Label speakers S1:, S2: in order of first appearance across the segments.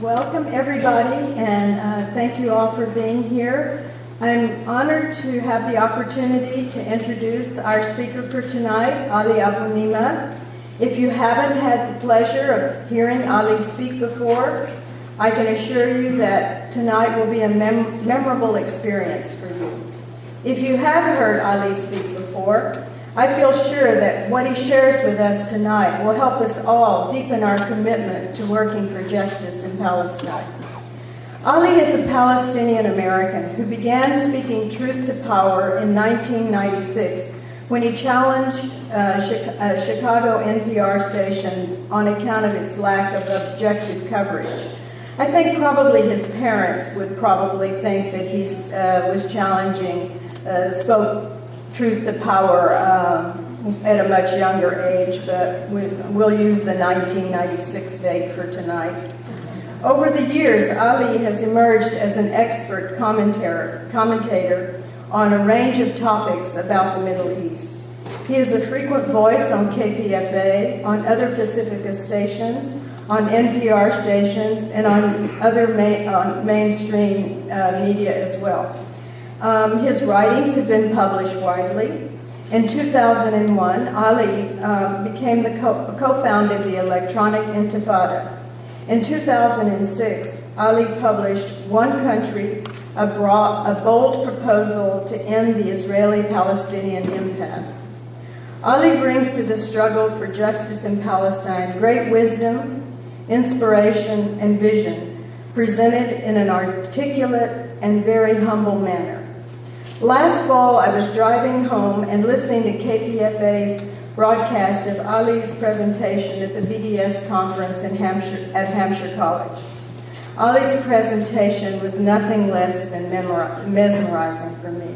S1: Welcome everybody, and thank you all for being here. I'm honored to have the opportunity to introduce our speaker for tonight, Ali Abunimah. If you haven't had the pleasure of hearing Ali speak before, I can assure you that tonight will be a memorable experience for you. If you have heard Ali speak before, I feel sure that what he shares with us tonight will help us all deepen our commitment to working for justice in Palestine. Ali is a Palestinian American who began speaking truth to power in 1996 when he challenged a Chicago NPR station on account of its lack of objective coverage. I think probably his parents would probably think that he was challenging, spoke truth to power at a much younger age, but we'll use the 1996 date for tonight. Over the years, Ali has emerged as an expert commentator on a range of topics about the Middle East. He is a frequent voice on KPFA, on other Pacifica stations, on NPR stations, and on other mainstream media as well. His writings have been published widely. In 2001, Ali became the co-founder of the electronic Intifada. In 2006, Ali published One Country, a bold proposal to end the Israeli-Palestinian impasse. Ali brings to the struggle for justice in Palestine great wisdom, inspiration, and vision, presented in an articulate and very humble manner. Last fall, I was driving home and listening to KPFA's broadcast of Ali's presentation at the BDS conference at Hampshire College. Ali's presentation was nothing less than mesmerizing for me.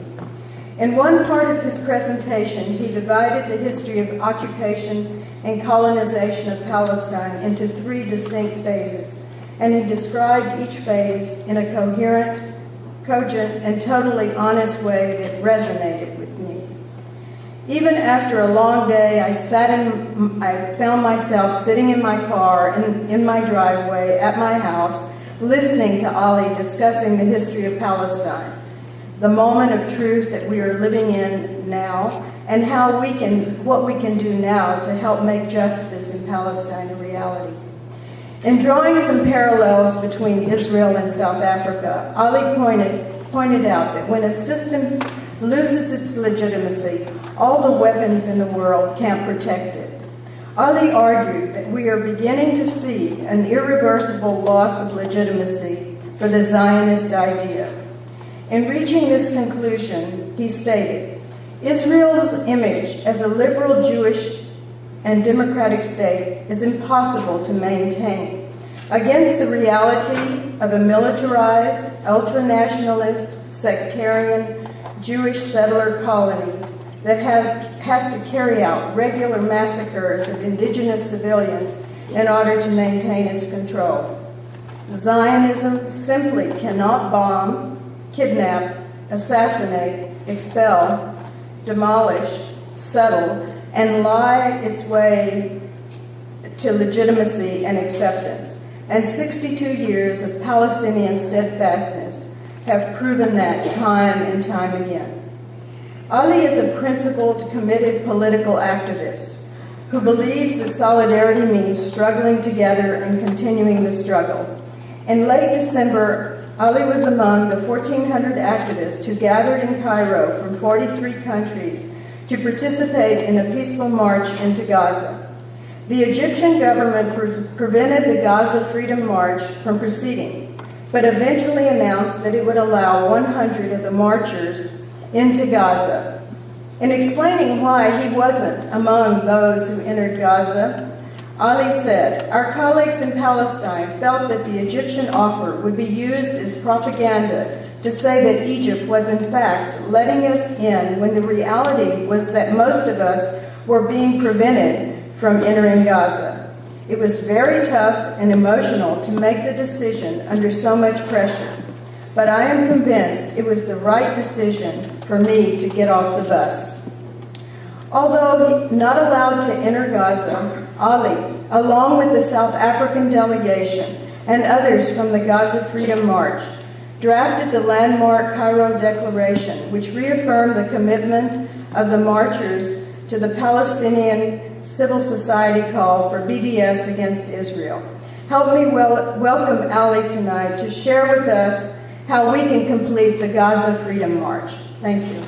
S1: In one part of his presentation, he divided the history of occupation and colonization of Palestine into three distinct phases, and he described each phase in a coherent, cogent, and totally honest way that resonated with me. Even after a long day, I found myself sitting in my car in my driveway at my house, listening to Ali discussing the history of Palestine, the moment of truth that we are living in now, and what we can do now to help make justice in Palestine a reality. In drawing some parallels between Israel and South Africa, Ali pointed out that when a system loses its legitimacy, all the weapons in the world can't protect it. Ali argued that we are beginning to see an irreversible loss of legitimacy for the Zionist idea. In reaching this conclusion, he stated, Israel's image as a liberal Jewish and democratic state is impossible to maintain against the reality of a militarized, ultranationalist, sectarian Jewish settler colony that has to carry out regular massacres of indigenous civilians in order to maintain its control. Zionism simply cannot bomb, kidnap, assassinate, expel, demolish, settle, and lie its way to legitimacy and acceptance. And 62 years of Palestinian steadfastness have proven that time and time again. Ali is a principled, committed political activist who believes that solidarity means struggling together and continuing the struggle. In late December, Ali was among the 1,400 activists who gathered in Cairo from 43 countries to participate in a peaceful march into Gaza. The Egyptian government prevented the Gaza Freedom March from proceeding, but eventually announced that it would allow 100 of the marchers into Gaza. In explaining why he wasn't among those who entered Gaza, Ali said, "Our colleagues in Palestine felt that the Egyptian offer would be used as propaganda to say that Egypt was in fact letting us in when the reality was that most of us were being prevented from entering Gaza. It was very tough and emotional to make the decision under so much pressure, but I am convinced it was the right decision for me to get off the bus." Although not allowed to enter Gaza, Ali, along with the South African delegation, and others from the Gaza Freedom March, drafted the landmark Cairo Declaration, which reaffirmed the commitment of the marchers to the Palestinian civil society call for BDS against Israel. Help me welcome Ali tonight to share with us how we can complete the Gaza Freedom March. Thank you.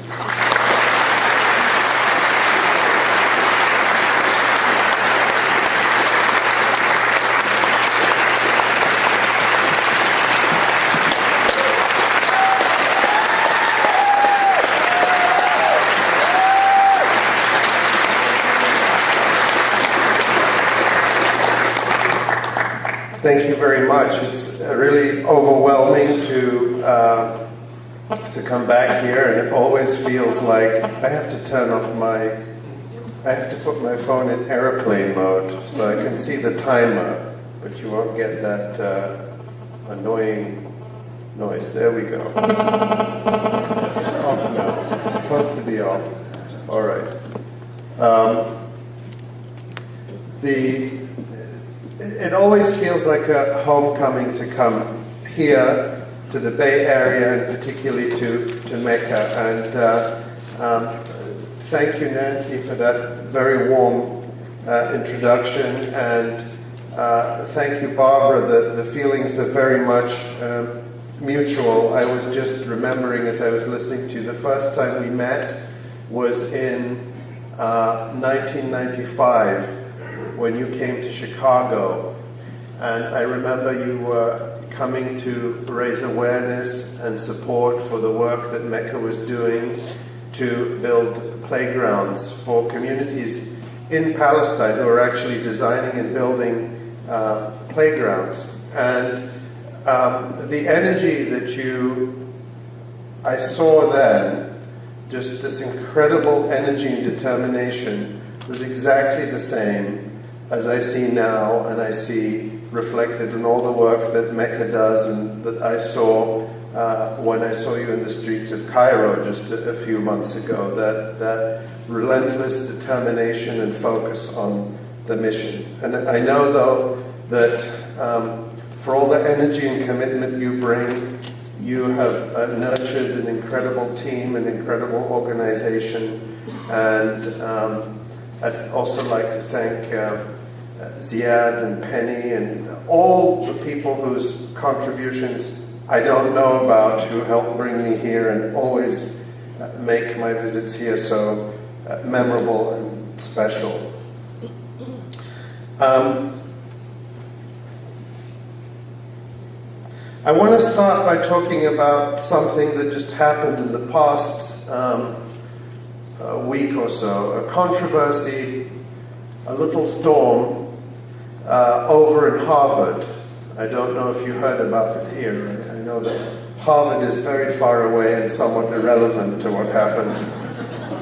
S2: Thank you very much. It's really overwhelming to come back here, and it always feels like I have to put my phone in airplane mode so I can see the timer, but you won't get that annoying noise. There we go. It's off now. It's supposed to be off. All right. It always feels like a homecoming to come here to the Bay Area, and particularly to Mecca. And thank you, Nancy, for that very warm introduction. And thank you, Barbara. The feelings are very much mutual. I was just remembering as I was listening to you, the first time we met was in 1995. When you came to Chicago, and I remember you were coming to raise awareness and support for the work that Mecca was doing to build playgrounds for communities in Palestine who are actually designing and building playgrounds. And the energy that I saw then, just this incredible energy and determination, was exactly the same as I see now, and I see reflected in all the work that Mecca does, and that I saw when I saw you in the streets of Cairo just a few months ago, that relentless determination and focus on the mission. And I know, though, that for all the energy and commitment you bring, you have nurtured an incredible team, an incredible organization, and I'd also like to thank Ziad and Penny and all the people whose contributions I don't know about, who helped bring me here and always make my visits here so memorable and special. I want to start by talking about something that just happened in the past week or so, a controversy, a little storm over in Harvard. I don't know if you heard about it here. I know that Harvard is very far away and somewhat irrelevant to what happens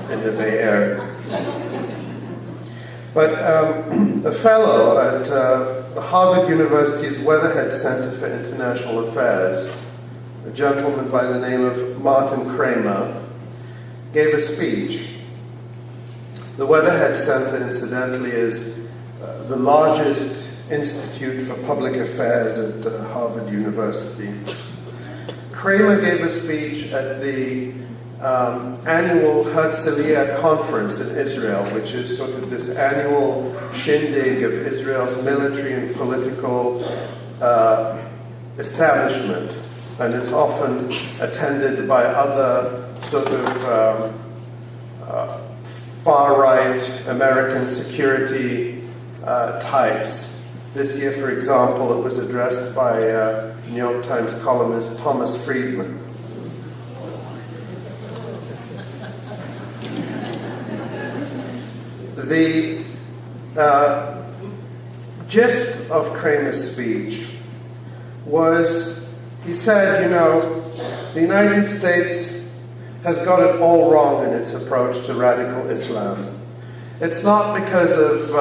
S2: in the Bay Area. But a fellow at the Harvard University's Weatherhead Center for International Affairs, a gentleman by the name of Martin Kramer, gave a speech. The Weatherhead Center, incidentally, is the largest institute for public affairs at Harvard University. Kramer gave a speech at the annual Herzliya conference in Israel, which is sort of this annual shindig of Israel's military and political establishment. And it's often attended by other sort of far-right American security types. This year, for example, it was addressed by New York Times columnist Thomas Friedman. The gist of Kramer's speech was, he said, the United States has got it all wrong in its approach to radical Islam. It's not because of,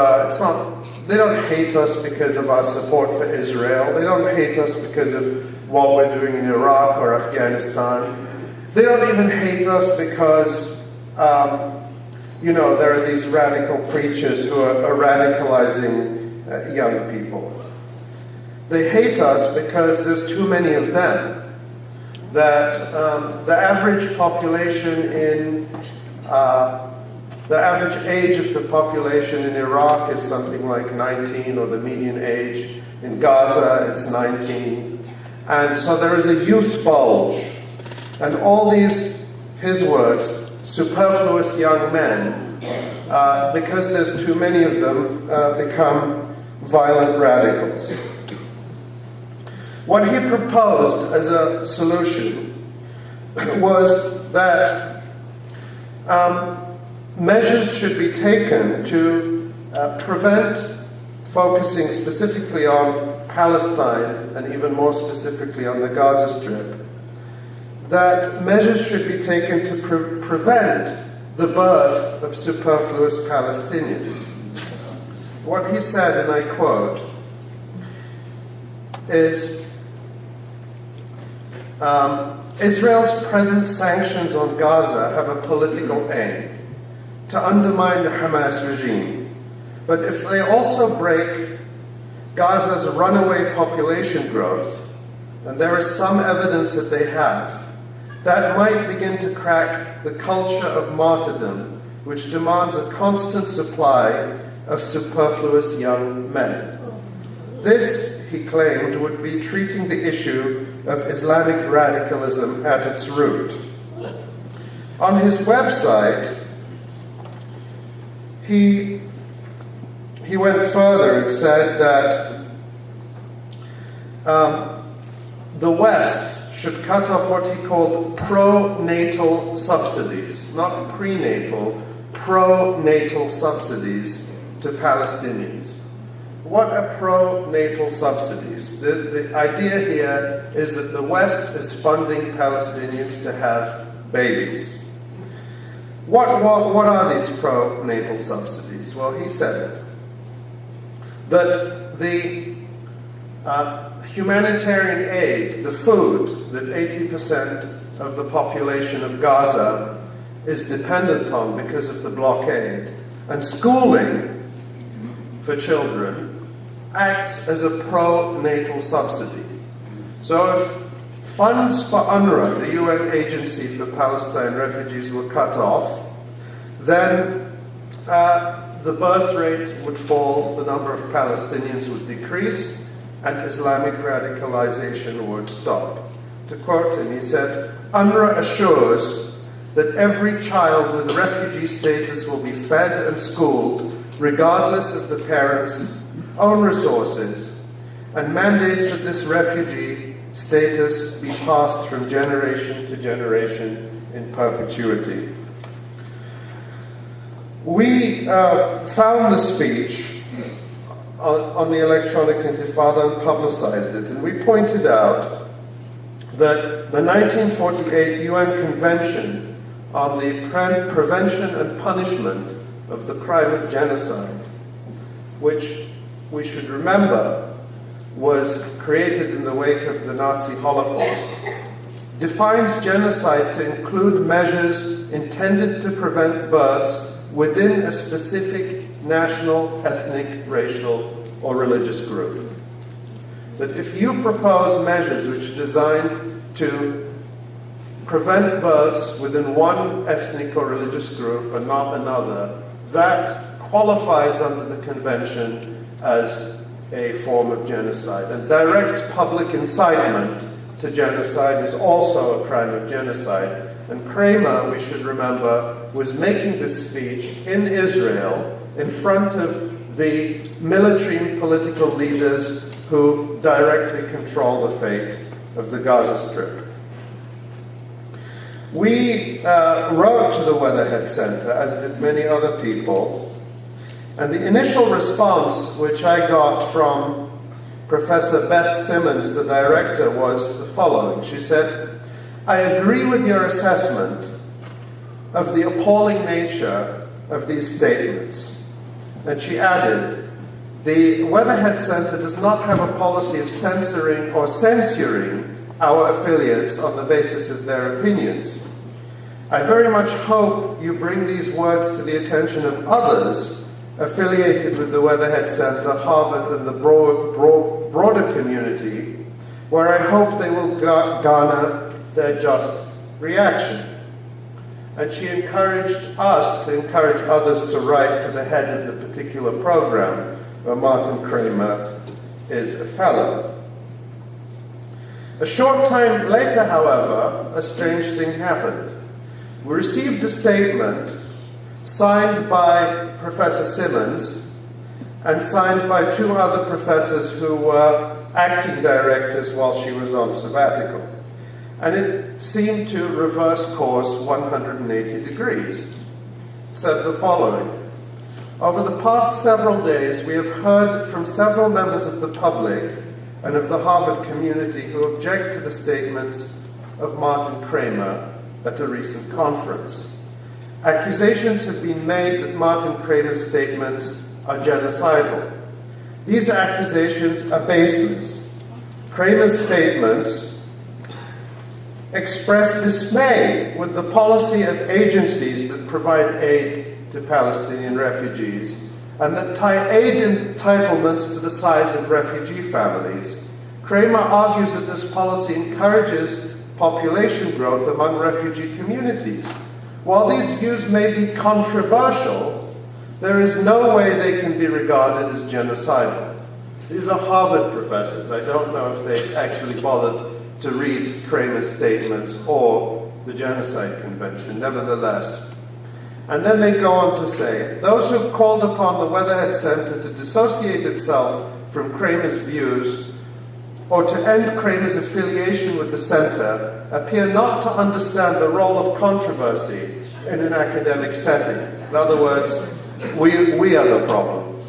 S2: they don't hate us because of our support for Israel. They don't hate us because of what we're doing in Iraq or Afghanistan. They don't even hate us because, there are these radical preachers who are radicalizing young people. They hate us because there's too many of them. That the average population in the average age of the population in Iraq is something like 19, or the median age in Gaza it's 19. And so there is a youth bulge. And all these, his words, superfluous young men, because there's too many of them, become violent radicals. What he proposed as a solution was that measures should be taken to prevent focusing specifically on Palestine, and even more specifically on the Gaza Strip, that measures should be taken to prevent the birth of superfluous Palestinians. What he said, and I quote, is, Israel's present sanctions on Gaza have a political aim, to undermine the Hamas regime. But if they also break Gaza's runaway population growth, and there is some evidence that they have, that might begin to crack the culture of martyrdom, which demands a constant supply of superfluous young men. This, he claimed, would be treating the issue of Islamic radicalism at its root. On his website, he went further and said that the West should cut off what he called pro-natal subsidies, not prenatal, pro-natal subsidies to Palestinians. What are pro-natal subsidies? The idea here is that the West is funding Palestinians to have babies. What are these pro-natal subsidies? Well, he said that the humanitarian aid, the food that 80% of the population of Gaza is dependent on because of the blockade, and schooling for children, acts as a pro-natal subsidy. So if funds for UNRWA, the UN Agency for Palestine Refugees, were cut off, then the birth rate would fall, the number of Palestinians would decrease, and Islamic radicalization would stop. To quote him, he said, UNRWA assures that every child with refugee status will be fed and schooled regardless of the parents' own resources, and mandates that this refugee status be passed from generation to generation in perpetuity. We found the speech on the electronic Intifada and publicized it, and we pointed out that the 1948 UN Convention on the Prevention and Punishment of the Crime of Genocide, which we should remember was created in the wake of the Nazi Holocaust, defines genocide to include measures intended to prevent births within a specific national, ethnic, racial, or religious group. That if you propose measures which are designed to prevent births within one ethnic or religious group and not another, that qualifies under the convention as a form of genocide. And direct public incitement to genocide is also a crime of genocide. And Kramer, we should remember, was making this speech in Israel in front of the military and political leaders who directly control the fate of the Gaza Strip. We wrote to the Weatherhead Center, as did many other people, and the initial response which I got from Professor Beth Simmons, the director, was the following. She said, "I agree with your assessment of the appalling nature of these statements." And she added, "The Weatherhead Center does not have a policy of censoring or censuring our affiliates on the basis of their opinions. I very much hope you bring these words to the attention of others affiliated with the Weatherhead Center, Harvard, and the broader community, where I hope they will garner their just reaction. And she encouraged us to encourage others to write to the head of the particular program where Martin Kramer is a fellow. A short time later, however, a strange thing happened. We received a statement signed by Professor Simmons and signed by two other professors who were acting directors while she was on sabbatical. And it seemed to reverse course 180 degrees. It said the following: over the past several days, we have heard from several members of the public and of the Harvard community who object to the statements of Martin Kramer at a recent conference. Accusations have been made that Martin Kramer's statements are genocidal. These accusations are baseless. Kramer's statements express dismay with the policy of agencies that provide aid to Palestinian refugees and that tie aid entitlements to the size of refugee families. Kramer argues that this policy encourages population growth among refugee communities. While these views may be controversial, there is no way they can be regarded as genocidal. These are Harvard professors. I don't know if they actually bothered to read Kramer's statements or the Genocide Convention, nevertheless. And then they go on to say, those who have called upon the Weatherhead Center to dissociate itself from Kramer's views or to end Kramer's affiliation with the center appear not to understand the role of controversy in an academic setting. In other words, we are the problem.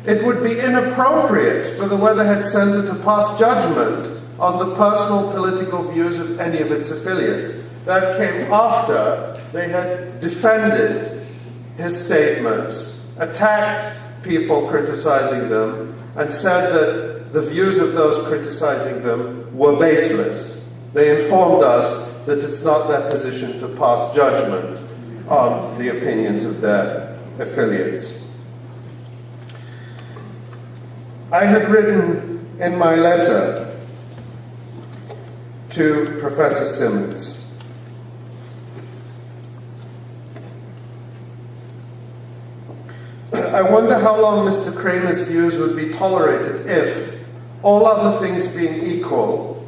S2: It would be inappropriate for the Weatherhead Center to pass judgment on the personal political views of any of its affiliates. That came after they had defended his statements, attacked people criticizing them, and said that the views of those criticizing them were baseless. They informed us that it's not their position to pass judgment on the opinions of their affiliates. I had written in my letter to Professor Simmons, I wonder how long Mr. Kramer's views would be tolerated if, all other things being equal,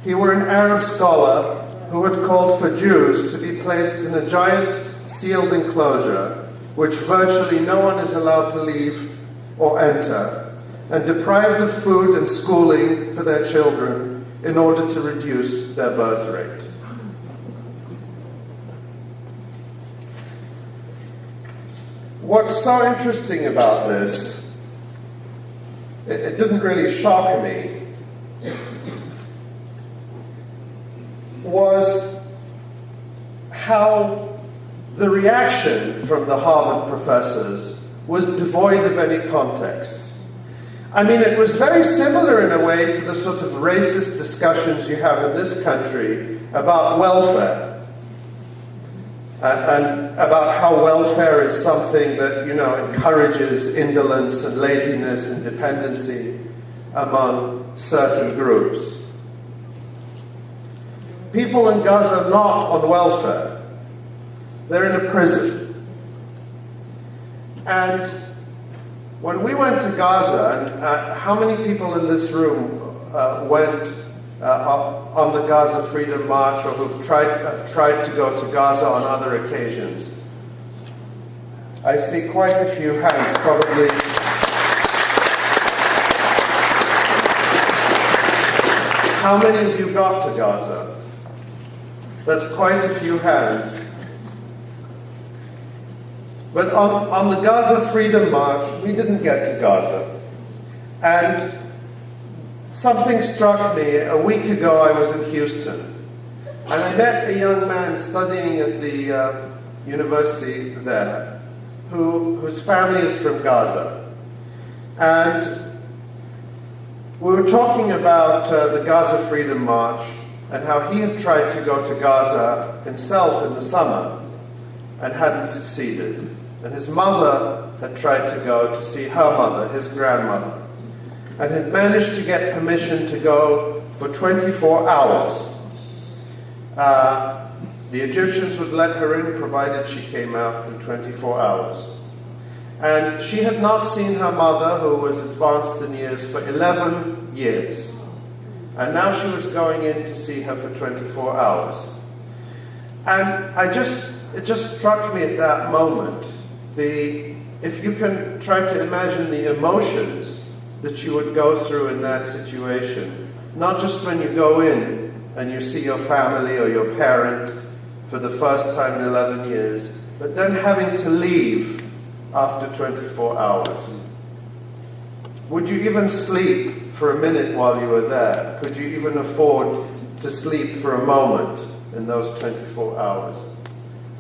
S2: he were an Arab scholar who had called for Jews to be placed in a giant sealed enclosure, which virtually no one is allowed to leave or enter, and deprived of food and schooling for their children in order to reduce their birth rate. What's so interesting about this, it didn't really shock me, was how the reaction from the Harvard professors was devoid of any context. I mean, it was very similar in a way to the sort of racist discussions you have in this country about welfare. And about how welfare is something that, encourages indolence and laziness and dependency among certain groups. People in Gaza are not on welfare. They're in a prison. And when we went to Gaza, and how many people in this room went on the Gaza Freedom March or have tried to go to Gaza on other occasions? I see quite a few hands, probably. How many of you got to Gaza? That's quite a few hands. But on the Gaza Freedom March, we didn't get to Gaza. And something struck me. A week ago, I was in Houston, and I met a young man studying at the university there, whose family is from Gaza. And we were talking about the Gaza Freedom March and how he had tried to go to Gaza himself in the summer and hadn't succeeded. And his mother had tried to go to see her mother, his grandmother. and had managed to get permission to go for 24 hours. The Egyptians would let her in provided she came out in 24 hours. And she had not seen her mother, who was advanced in years, for 11 years. And now she was going in to see her for 24 hours. And it just struck me at that moment, if you can try to imagine the emotions that you would go through in that situation, not just when you go in and you see your family or your parent for the first time in 11 years, but then having to leave after 24 hours. Would you even sleep for a minute while you were there? Could you even afford to sleep for a moment in those 24 hours?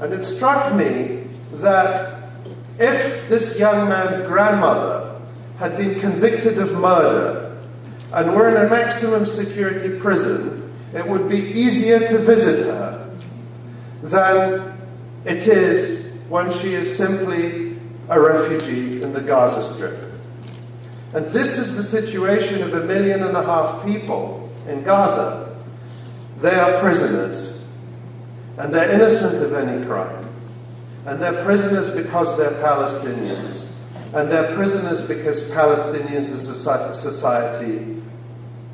S2: And it struck me that if this young man's grandmother had been convicted of murder and were in a maximum security prison, it would be easier to visit her than it is when she is simply a refugee in the Gaza Strip. And this is the situation of 1.5 million people in Gaza. They are prisoners, and they're innocent of any crime. And they're prisoners because they're Palestinians. And they're prisoners because Palestinians as a society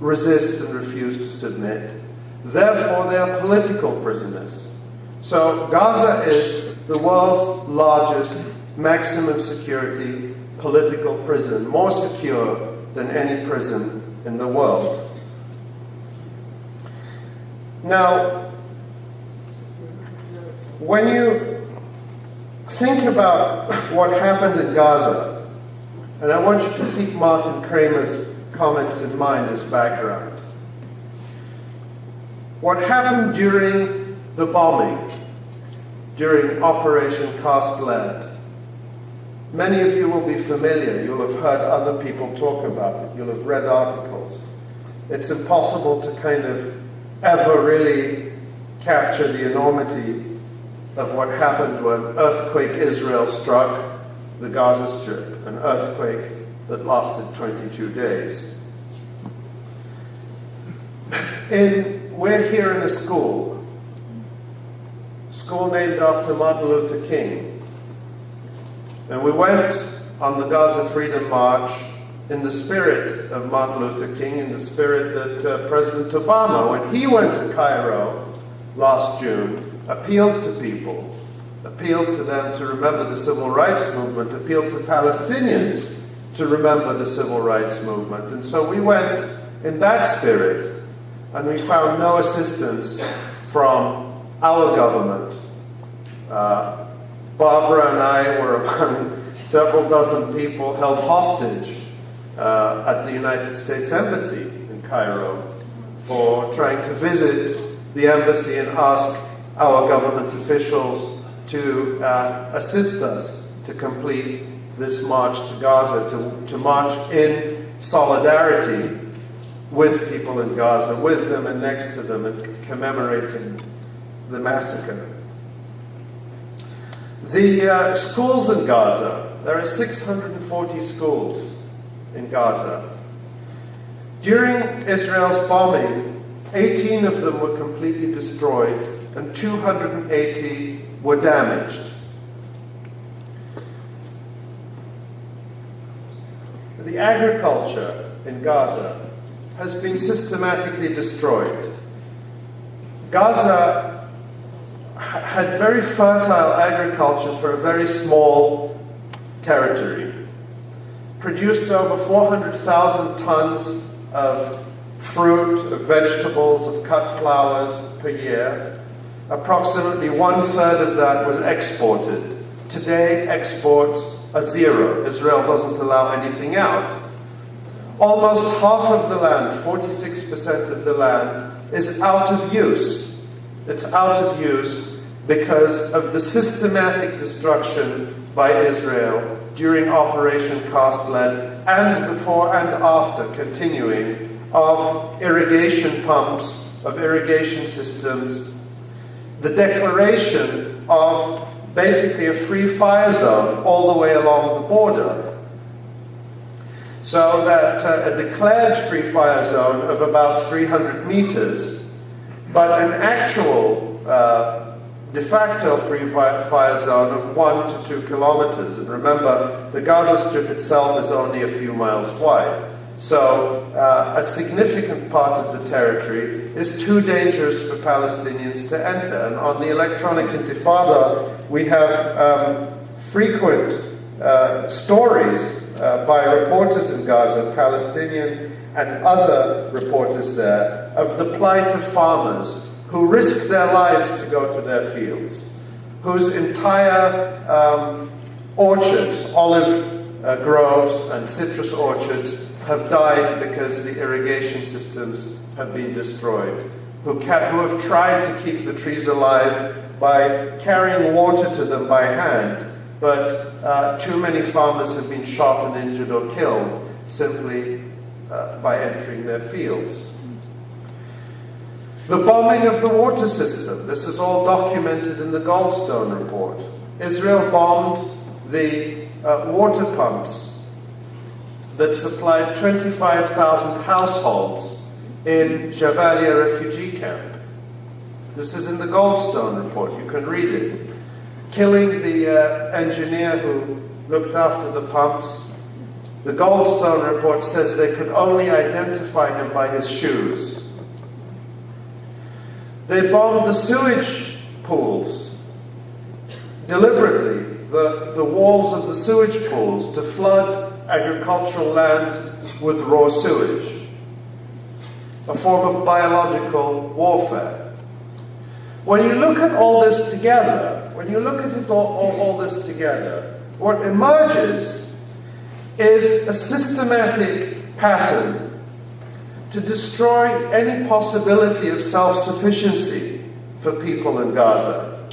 S2: resist and refuse to submit. Therefore, they are political prisoners. So Gaza is the world's largest maximum security political prison, more secure than any prison in the world. Now, when you think about what happened in Gaza, and I want you to keep Martin Kramer's comments in mind as background. What happened during the bombing, during Operation Cast Lead, many of you will be familiar. You'll have heard other people talk about it. You'll have read articles. It's impossible to kind of ever really capture the enormity of what happened when earthquake Israel struck the Gaza Strip, an earthquake that lasted 22 days. We're here in a school named after Martin Luther King. And we went on the Gaza Freedom March in the spirit of Martin Luther King, in the spirit that President Obama, when he went to Cairo last June, appealed to people, appealed to them to remember the civil rights movement, appealed to Palestinians to remember the civil rights movement. And so we went in that spirit, and we found no assistance from our government. Barbara and I were among several dozen people held hostage at the United States Embassy in Cairo for trying to visit the embassy and ask our government officials to assist us to complete this march to Gaza, to march in solidarity with people in Gaza, with them and next to them, and commemorating the massacre. The schools in Gaza, there are 640 schools in Gaza. During Israel's bombing, 18 of them were completely destroyed and 280 were damaged. The agriculture in Gaza has been systematically destroyed. Gaza had very fertile agriculture for a very small territory, produced over 400,000 tons of fruit, of vegetables, of cut flowers per year. Approximately 1/3 of that was exported. Today, exports are zero. Israel doesn't allow anything out. Almost half of the land, 46% of the land, is out of use. It's out of use because of the systematic destruction by Israel during Operation Cast Lead and before and after, continuing, of irrigation pumps, of irrigation systems, the declaration of basically a free fire zone all the way along the border. So that a declared free fire zone of about 300 meters, but an actual de facto free fire zone of 1 to 2 kilometers. And remember, the Gaza Strip itself is only a few miles wide. So a significant part of the territory is too dangerous for Palestinians to enter. And on the electronic Intifada, we have frequent stories by reporters in Gaza, Palestinian and other reporters there, of the plight of farmers who risk their lives to go to their fields, whose entire orchards, olive groves and citrus orchards have died because the irrigation systems have been destroyed, who have tried to keep the trees alive by carrying water to them by hand, but too many farmers have been shot and injured or killed simply by entering their fields. The bombing of the water system. This is all documented in the Goldstone report. Israel bombed the water pumps that supplied 25,000 households in Jabalia refugee camp. This is in the Goldstone report. You can read it. Killing the engineer who looked after the pumps. The Goldstone report says they could only identify him by his shoes. They bombed the sewage pools deliberately, the walls of the sewage pools, to flood agricultural land with raw sewage, a form of biological warfare. When you look at all this together, what emerges is a systematic pattern to destroy any possibility of self-sufficiency for people in Gaza,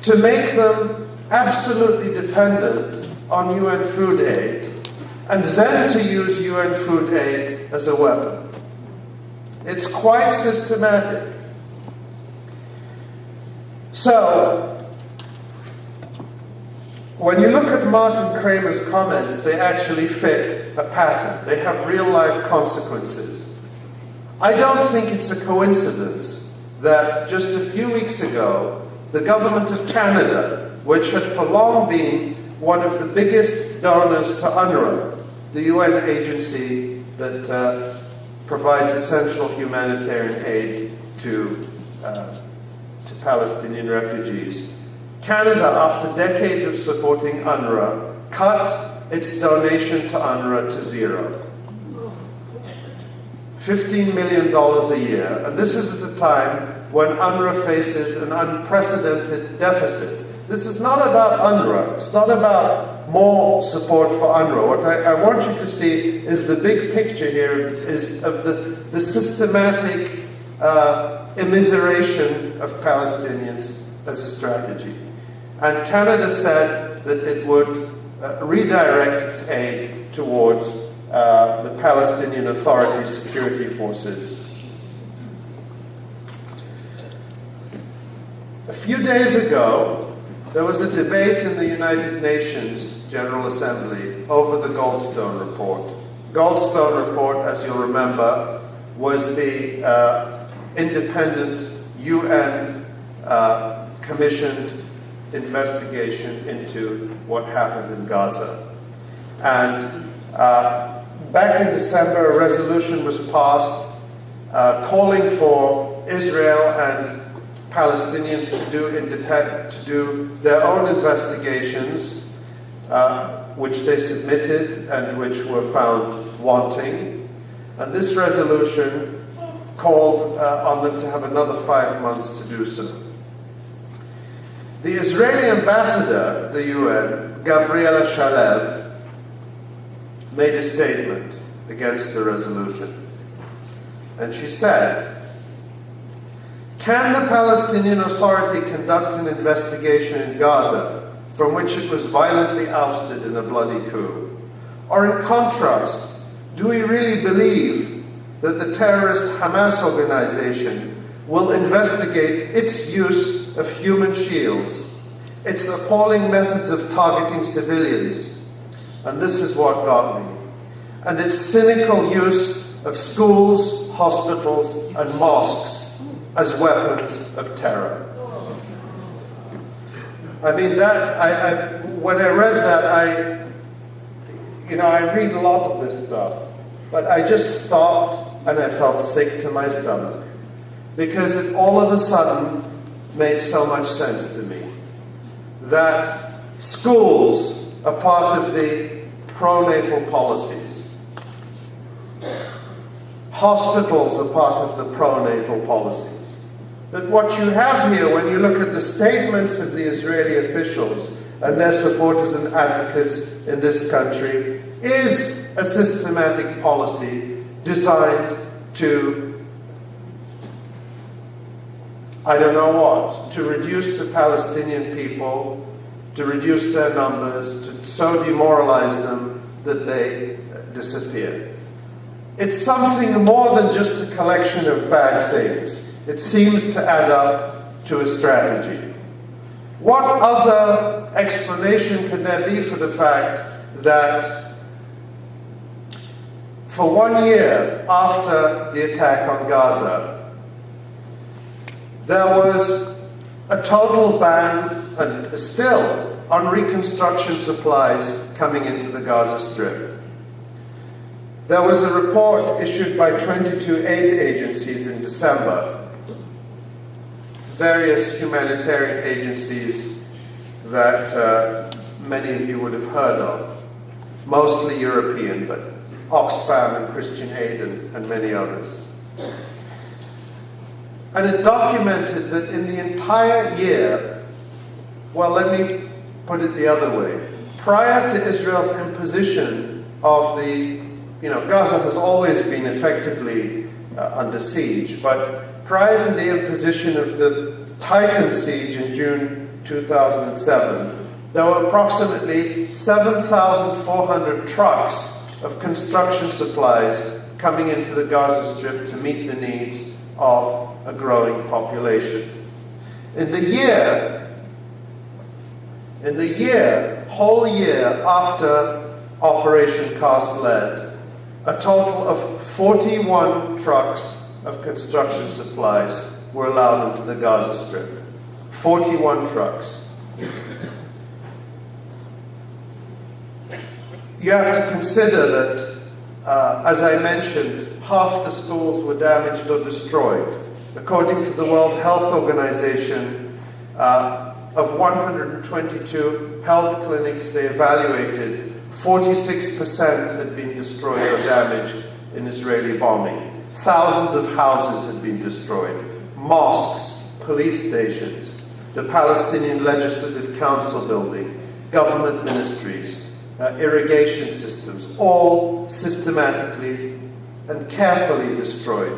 S2: to make them absolutely dependent on UN food aid, and then to use UN food aid as a weapon. It's quite systematic. So, when you look at Martin Kramer's comments, they actually fit a pattern. They have real-life consequences. I don't think it's a coincidence that just a few weeks ago, the government of Canada, which had for long been one of the biggest donors to UNRWA, the UN agency that provides essential humanitarian aid to Palestinian refugees. Canada, after decades of supporting UNRWA, cut its donation to UNRWA to zero. $15 million a year. And this is at the time when UNRWA faces an unprecedented deficit. This is not about UNRWA. It's not about more support for UNRWA. What I want you to see is the big picture here is of the systematic immiseration of Palestinians as a strategy. And Canada said that it would redirect its aid towards the Palestinian Authority security forces. A few days ago, there was a debate in the United Nations General Assembly over the Goldstone report. Goldstone report, as you'll remember, was the independent UN commissioned investigation into what happened in Gaza. And back in December, a resolution was passed calling for Israel and Palestinians to do their own investigations, which they submitted and which were found wanting. And this resolution called on them to have another 5 months to do so. The Israeli ambassador at the UN, Gabriela Shalev, made a statement against the resolution. And she said, "Can the Palestinian Authority conduct an investigation in Gaza from which it was violently ousted in a bloody coup? Or in contrast, do we really believe that the terrorist Hamas organization will investigate its use of human shields, its appalling methods of targeting civilians?" And this is what got me. and its cynical use of schools, hospitals, and mosques as weapons of terror. I mean, when I read that, I read a lot of this stuff, but I just stopped and I felt sick to my stomach, because it all of a sudden made so much sense to me that schools are part of the pronatal policies. Hospitals are part of the pronatal policies. That what you have here, when you look at the statements of the Israeli officials and their supporters and advocates in this country, is a systematic policy designed to, I don't know what, to reduce the Palestinian people, to reduce their numbers, to so demoralize them that they disappear. It's something more than just a collection of bad things. It seems to add up to a strategy. What other explanation could there be for the fact that for 1 year after the attack on Gaza, there was a total ban, and still, on reconstruction supplies coming into the Gaza Strip? There was a report issued by 22 aid agencies in December, various humanitarian agencies that many of you would have heard of, mostly European, but Oxfam and Christian Aid and many others. And it documented that in the entire year, well, let me put it the other way. Prior to Israel's imposition of the, Gaza has always been effectively under siege, but prior to the imposition of the Titan siege in June 2007, there were approximately 7,400 trucks of construction supplies coming into the Gaza Strip to meet the needs of a growing population. In the whole year after Operation Cast Lead, a total of 41 trucks of construction supplies were allowed into the Gaza Strip. 41 trucks. You have to consider that, as I mentioned, half the schools were damaged or destroyed. According to the World Health Organization, of 122 health clinics they evaluated, 46% had been destroyed or damaged in Israeli bombing. Thousands of houses had been destroyed. Mosques, police stations, the Palestinian Legislative Council building, government ministries, irrigation systems, all systematically and carefully destroyed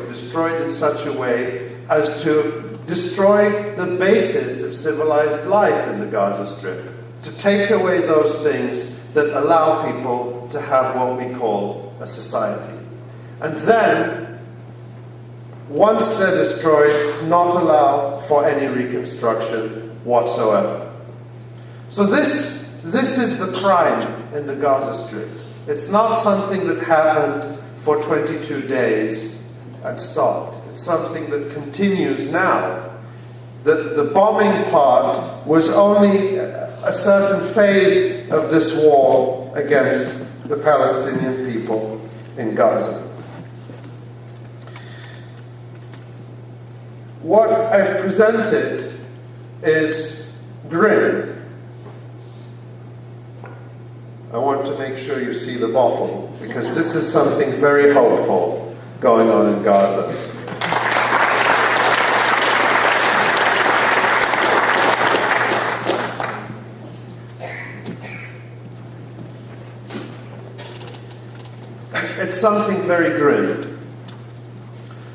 S2: in such a way as to destroy the basis of civilized life in the Gaza Strip, to take away those things that allow people to have what we call a society. And then, once they're destroyed, not allow for any reconstruction whatsoever. So this is the crime in the Gaza Strip. It's not something that happened for 22 days and stopped. It's something that continues now. The bombing part was only a certain phase of this war against the Palestinian people in Gaza. What I've presented is grim. I want to make sure you see the bottle, because this is something very hopeful going on in Gaza. It's something very grim.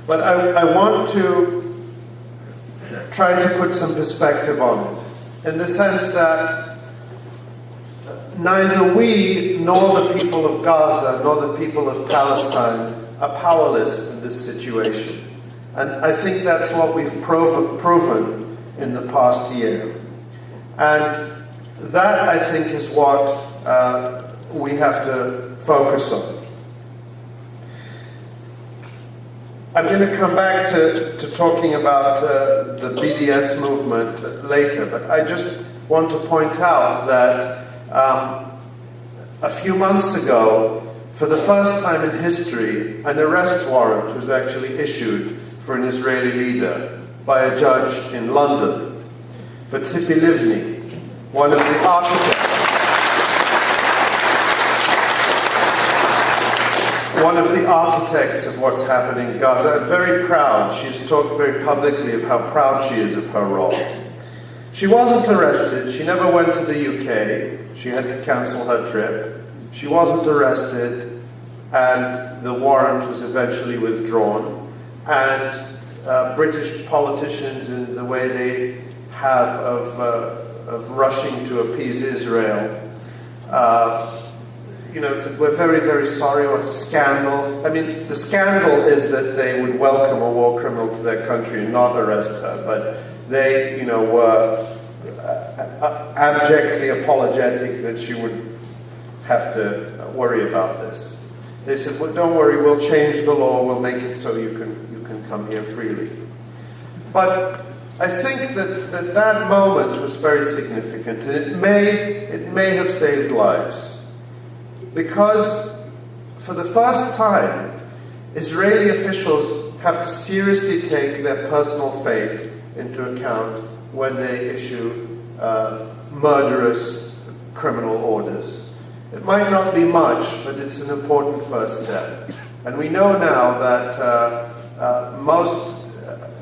S2: But I want to try to put some perspective on it, in the sense that neither we nor the people of Gaza nor the people of Palestine are powerless in this situation. And I think that's what we've proven in the past year. And that, I think, is what we have to focus on. I'm going to come back to talking about the BDS movement later, but I just want to point out that a few months ago, for the first time in history, an arrest warrant was actually issued for an Israeli leader by a judge in London, for Tzipi Livni, one of the architects of what's happening in Gaza. I'm very proud. She's talked very publicly of how proud she is of her role. She wasn't arrested. She never went to the UK. She had to cancel her trip. She wasn't arrested, and the warrant was eventually withdrawn. And British politicians, in the way they have of rushing to appease Israel, said, we're very, very sorry. What a scandal. I mean, the scandal is that they would welcome a war criminal to their country and not arrest her, but they, were abjectly apologetic that she would have to worry about this. They said, well, don't worry, we'll change the law, we'll make it so you can come here freely. But I think that moment was very significant, and it may have saved lives. Because for the first time, Israeli officials have to seriously take their personal fate into account when they issue murderous criminal orders. It might not be much, but it's an important first step. And we know now that most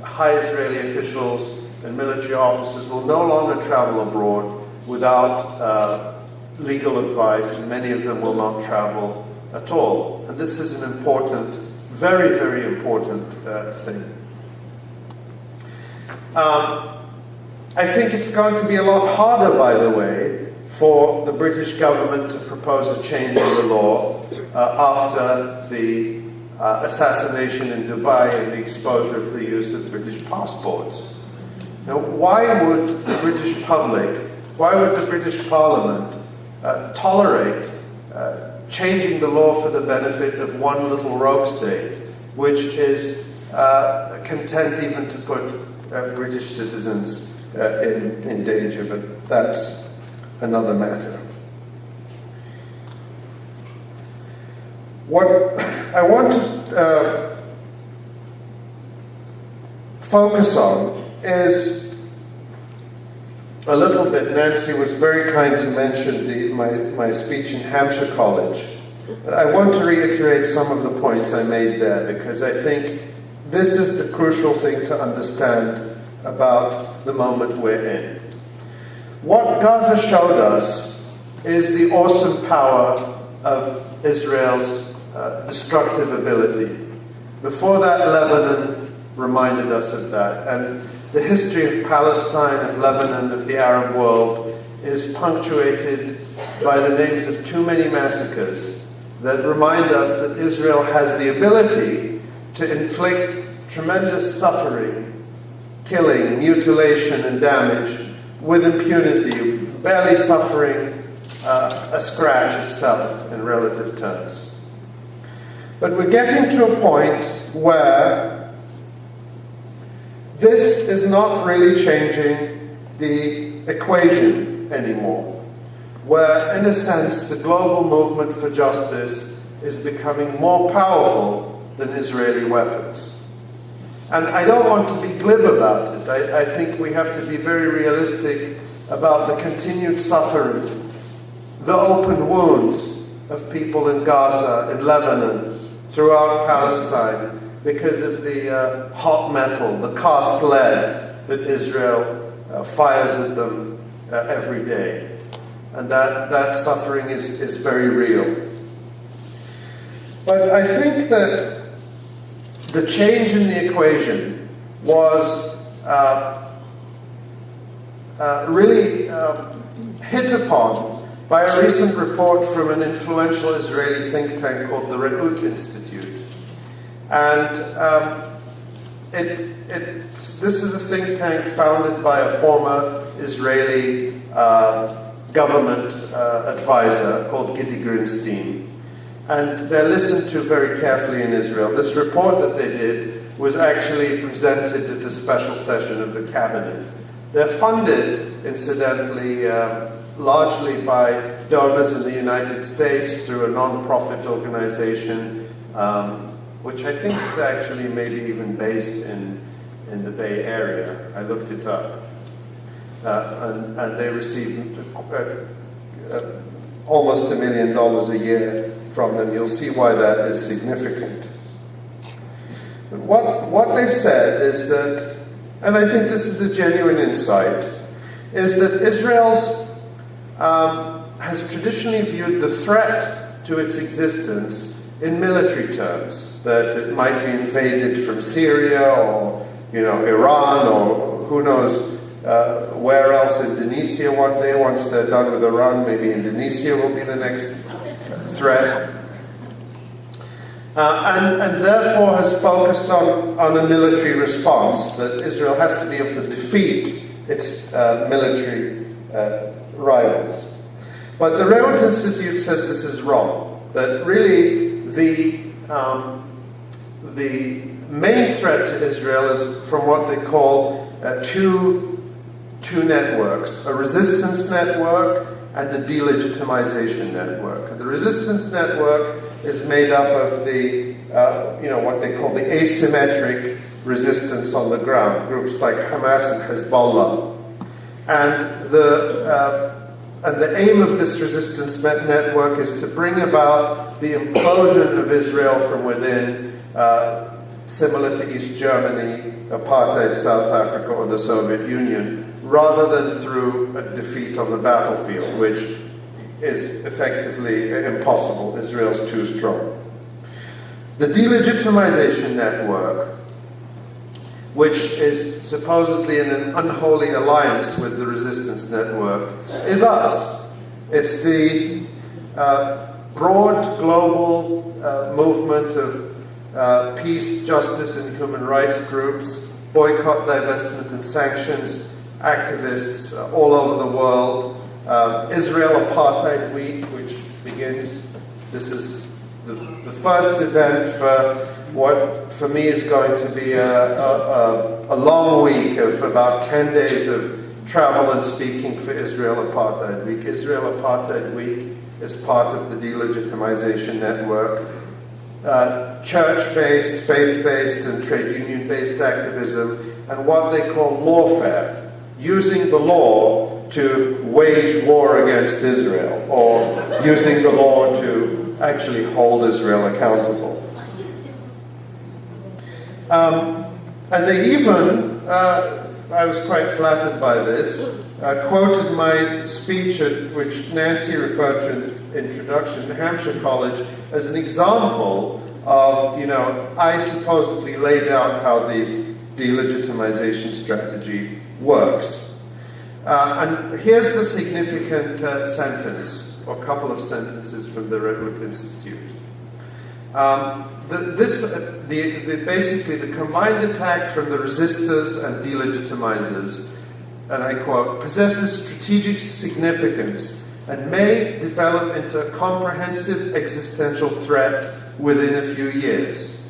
S2: high Israeli officials and military officers will no longer travel abroad without legal advice, and many of them will not travel at all. And this is an important, very, very important thing. I think it's going to be a lot harder, by the way, for the British government to propose a change in the law after the assassination in Dubai and the exposure of the use of British passports. Now, why would the British public, why would the British Parliament tolerate changing the law for the benefit of one little rogue state, which is content even to put British citizens in danger? But that's another matter. What I want to focus on is a little bit. Nancy was very kind to mention my speech in Hampshire College. But I want to reiterate some of the points I made there, because I think this is the crucial thing to understand about the moment we're in. What Gaza showed us is the awesome power of Israel's destructive ability. Before that, Lebanon reminded us of that. And the history of Palestine, of Lebanon, of the Arab world is punctuated by the names of too many massacres that remind us that Israel has the ability to inflict tremendous suffering, killing, mutilation, and damage with impunity, barely suffering a scratch itself in relative terms. But we're getting to a point where this is not really changing the equation anymore, where, in a sense, the global movement for justice is becoming more powerful than Israeli weapons. And I don't want to be glib about it. I think we have to be very realistic about the continued suffering, the open wounds of people in Gaza, in Lebanon, throughout Palestine, because of the hot metal, the cast lead that Israel fires at them every day. And that suffering is very real. But I think that the change in the equation was really hit upon by a recent report from an influential Israeli think tank called the Reut Institute. And this is a think tank founded by a former Israeli government advisor called Gidi Greenstein. And they're listened to very carefully in Israel. This report that they did was actually presented at a special session of the cabinet. They're funded, incidentally, largely by donors in the United States through a non-profit organization, which I think is actually maybe even based in the Bay Area. I looked it up. And they receive almost $1 million a year from them. You'll see why that is significant. But what they said is that, and I think this is a genuine insight, is that Israel's has traditionally viewed the threat to its existence in military terms, that it might be invaded from Syria or Iran or who knows where else, Indonesia one day. Once they're done with Iran, maybe Indonesia will be the next threat. And therefore has focused on a military response, that Israel has to be able to defeat its military rivals. But the Rehut Institute says this is wrong, that really the main threat to Israel is from what they call two networks, a resistance network and a delegitimization network. The resistance network is made up of the, what they call the asymmetric resistance on the ground, groups like Hamas and Hezbollah. And the aim of this resistance network is to bring about the implosion of Israel from within, similar to East Germany, apartheid South Africa, or the Soviet Union, rather than through a defeat on the battlefield, which is effectively impossible. Israel's too strong. The delegitimization network, which is supposedly in an unholy alliance with the resistance network, is us. It's the broad global movement of peace, justice, and human rights groups, boycott, divestment, and sanctions activists all over the world. Israel Apartheid Week, which begins, this is the first event for what for me is going to be a long week of about 10 days of travel and speaking for Israel Apartheid Week. Israel Apartheid Week is part of the delegitimization network. Church-based, faith-based, and trade union-based activism, and what they call lawfare, using the law to wage war against Israel, or using the law to actually hold Israel accountable. And they even, I was quite flattered by this, quoted my speech, which Nancy referred to in the introduction, New Hampshire College, as an example of, I supposedly laid out how the delegitimization strategy works. And here's the significant sentence, or couple of sentences from the Rehut Institute. Basically, the combined attack from the resistors and delegitimizers, and I quote, possesses strategic significance and may develop into a comprehensive existential threat within a few years.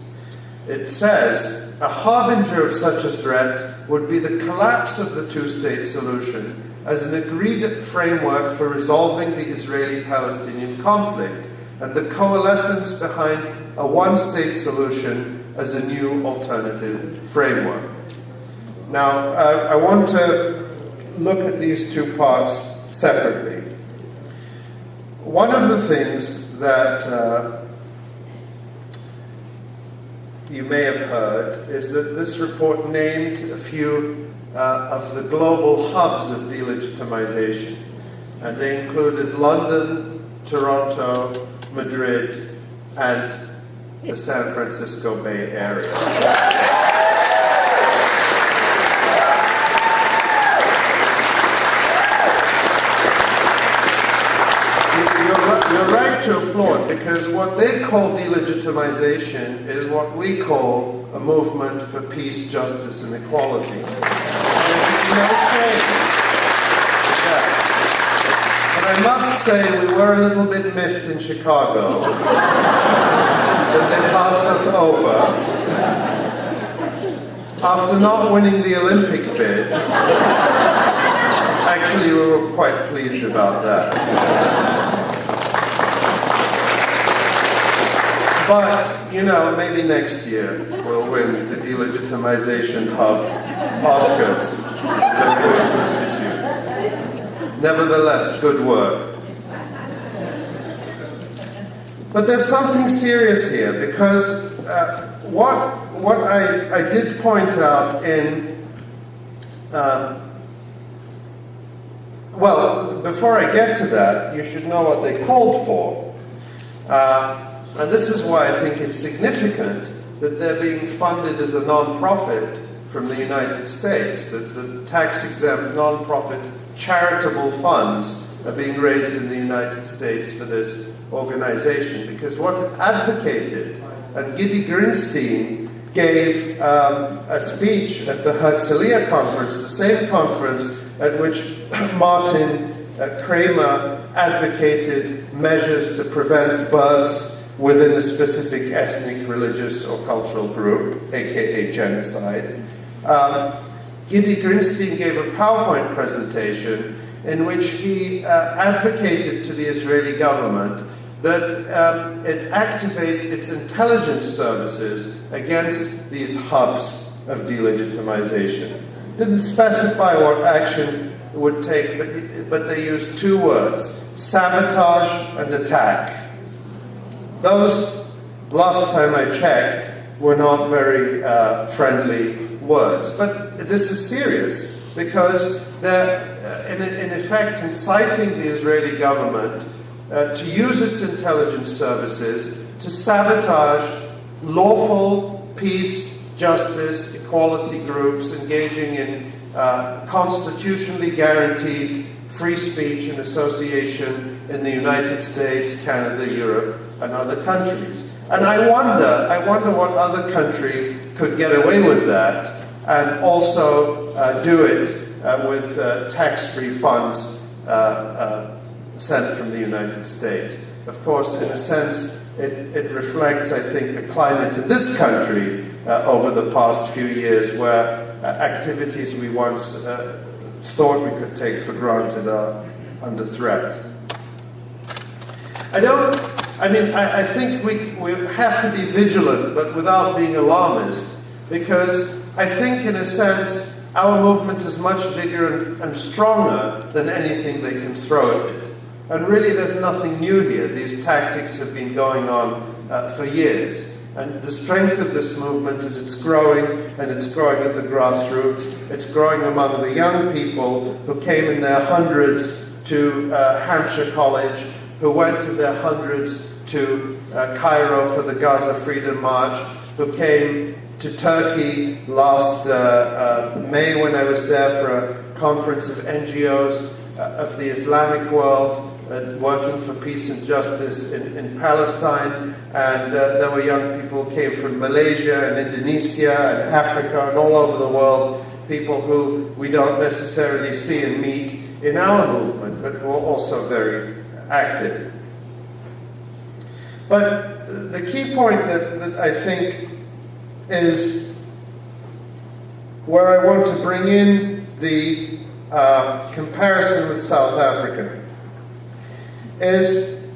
S2: It says, a harbinger of such a threat would be the collapse of the two-state solution as an agreed framework for resolving the Israeli-Palestinian conflict, and the coalescence behind a one-state solution as a new alternative framework. Now, I want to look at these two parts separately. One of the things that you may have heard is that this report named a few of the global hubs of delegitimization, and they included London, Toronto, Madrid, and the San Francisco Bay Area. You're right to applaud, because what they call delegitimization is what we call a movement for peace, justice, and equality. There's no shame in that. But I must say we were a little bit miffed in Chicago that they passed us over. after not winning the Olympic bid, actually we were quite pleased about that. But, you know, maybe next year we'll win the Delegitimization Hub Oscars from the British Institute. Nevertheless, good work. But there's something serious here, because what I did point out in, well, before I get to that, you should know what they called for. And this is why I think it's significant that they're being funded as a non-profit from the United States, that the tax-exempt non-profit charitable funds are being raised in the United States for this organization, because what it advocated, and Gidi Grinstein gave a speech at the Herzliya conference, the same conference at which Martin Kramer advocated measures to prevent births within a specific ethnic, religious, or cultural group, aka genocide. Gidi Grinstein gave a PowerPoint presentation in which he advocated to the Israeli government that it activate its intelligence services against these hubs of delegitimization. Didn't specify what action it would take, but they used two words: sabotage and attack. Those, last time I checked, were not very friendly words. But this is serious, because they're in effect inciting the Israeli government to use its intelligence services to sabotage lawful peace, justice, equality groups engaging in constitutionally guaranteed free speech and association in the United States, Canada, Europe, and other countries. And I wonder what other country could get away with that and also do it with tax-free funds sent from the United States. Of course, in a sense, it reflects, I think, the climate in this country over the past few years, where activities we once thought we could take for granted are under threat. I think we have to be vigilant, but without being alarmist, because I think, in a sense, our movement is much bigger and stronger than anything they can throw at it. And really, there's nothing new here. These tactics have been going on for years. And the strength of this movement is it's growing, and it's growing at the grassroots. It's growing among the young people who came in their hundreds to Hampshire College, who went in their hundreds to Cairo for the Gaza Freedom March, who came to Turkey last May when I was there for a conference of NGOs of the Islamic world, working for peace and justice in Palestine. And there were young people who came from Malaysia and Indonesia and Africa and all over the world, people who we don't necessarily see and meet in our movement, but who are also very active. But the key point that I think is where I want to bring in the comparison with South Africa is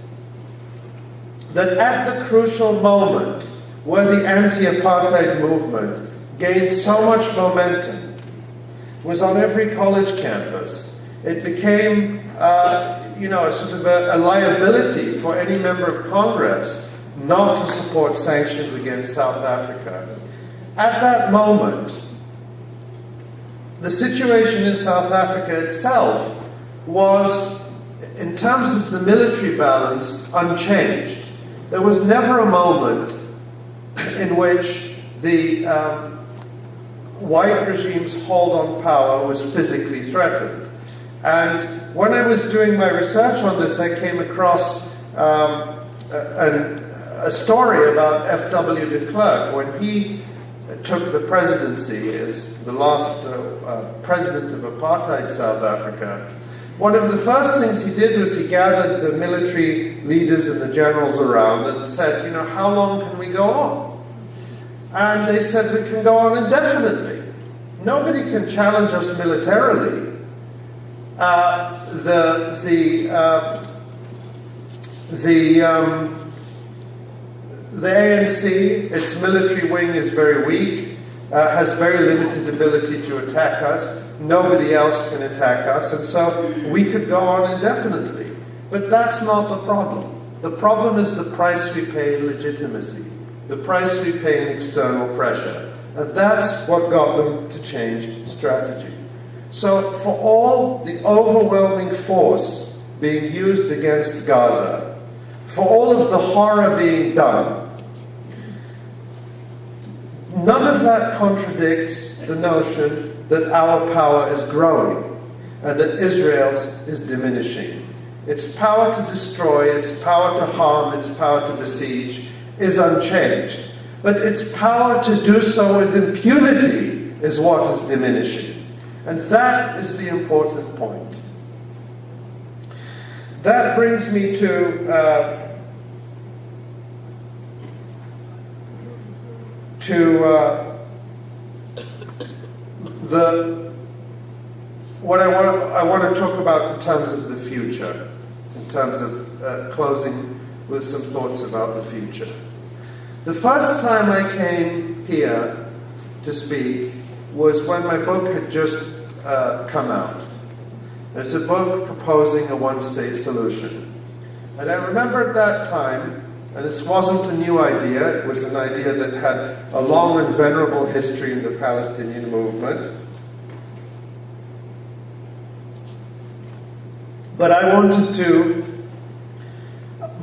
S2: that at the crucial moment where the anti-apartheid movement gained so much momentum was on every college campus. It became sort of a liability for any member of Congress not to support sanctions against South Africa. At that moment, the situation in South Africa itself was, in terms of the military balance, unchanged. There was never a moment in which the white regime's hold on power was physically threatened. And when I was doing my research on this, I came across a story about F.W. de Klerk when he took the presidency as the last president of apartheid South Africa. One of the first things he did was he gathered the military leaders and the generals around and said, how long can we go on? And they said, we can go on indefinitely. nobody can challenge us militarily. The ANC, its military wing is very weak, has very limited ability to attack us. Nobody else can attack us, and so we could go on indefinitely. But that's not the problem. The problem is the price we pay in legitimacy, the price we pay in external pressure. And that's what got them to change strategy. So for all the overwhelming force being used against Gaza, for all of the horror being done, none of that contradicts the notion that our power is growing and that Israel's is diminishing. Its power to destroy, its power to harm, its power to besiege is unchanged. But its power to do so with impunity is what is diminishing. And that is the important point. That brings me to what I want to talk about in terms of the future, in terms of closing with some thoughts about the future. The first time I came here to speak was when my book had just come out. It's a book proposing a one-state solution. And I remember at that time, and this wasn't a new idea, it was an idea that had a long and venerable history in the Palestinian movement. But I wanted to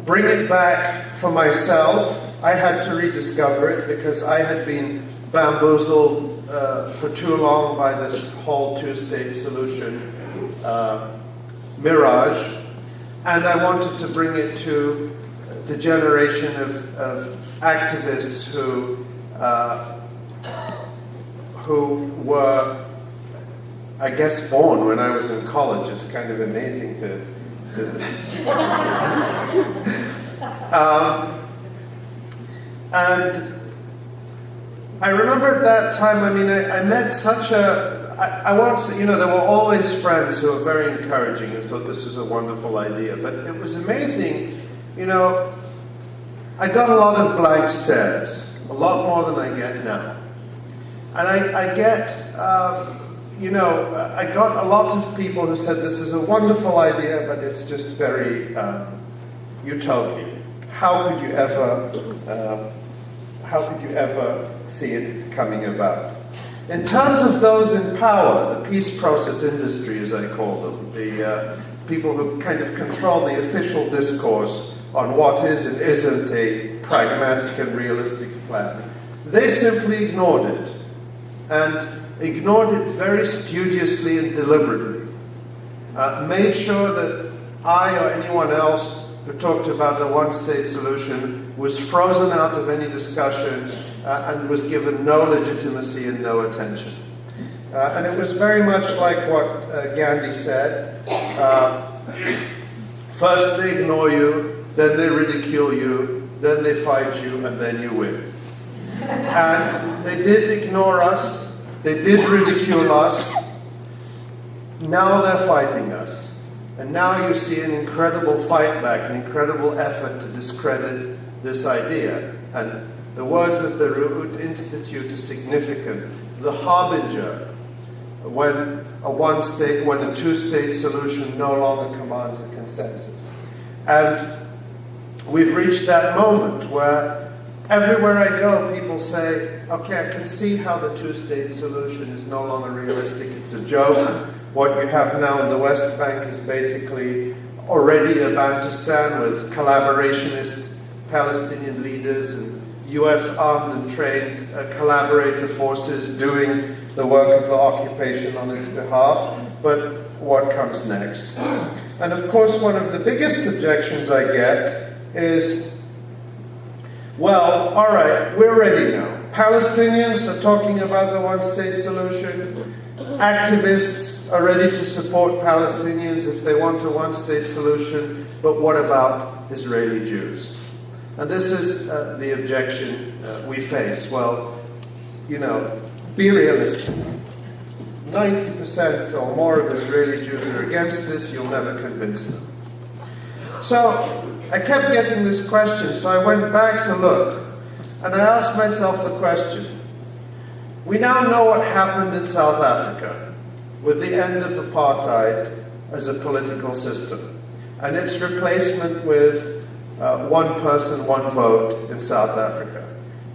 S2: bring it back for myself. I had to rediscover it because I had been bamboozled for too long by this whole two-state solution mirage. And I wanted to bring it to the generation of activists who were, I guess, born when I was in college. It's kind of amazing to and I remember at that time, I mean, I met such I won't say, there were always friends who were very encouraging and thought this was a wonderful idea, but it was amazing, I got a lot of blank stares, a lot more than I get now. And I got a lot of people who said this is a wonderful idea, but it's just very utopian. How could you ever see it coming about? In terms of those in power, the peace process industry, as I call them, the people who kind of control the official discourse on what is and isn't a pragmatic and realistic plan, they simply ignored it, and ignored it very studiously and deliberately. Made sure that I or anyone else who talked about a one-state solution was frozen out of any discussion and was given no legitimacy and no attention. And it was very much like what Gandhi said. First they ignore you, then they ridicule you, then they fight you, and then you win. And they did ignore us, they did ridicule us, now they're fighting us. And now you see an incredible fight back, an incredible effort to discredit this idea. And the words of the Root Institute are significant. The harbinger, when a two-state solution no longer commands a consensus. And we've reached that moment where everywhere I go, people say, okay, I can see how the two-state solution is no longer realistic. It's a joke. What you have now in the West Bank is basically already a Bantustan with collaborationist Palestinian leaders and US armed and trained collaborator forces doing the work of the occupation on its behalf. But what comes next? And of course, one of the biggest objections I get is, well, all right, we're ready now. Palestinians are talking about the one-state solution. Activists are ready to support Palestinians if they want a one-state solution. But what about Israeli Jews? And this is the objection we face. Well, be realistic. 90% or more of Israeli Jews are against this, you'll never convince them. So I kept getting this question, so I went back to look, and I asked myself the question. We now know what happened in South Africa with the end of apartheid as a political system, and its replacement with one person, one vote in South Africa.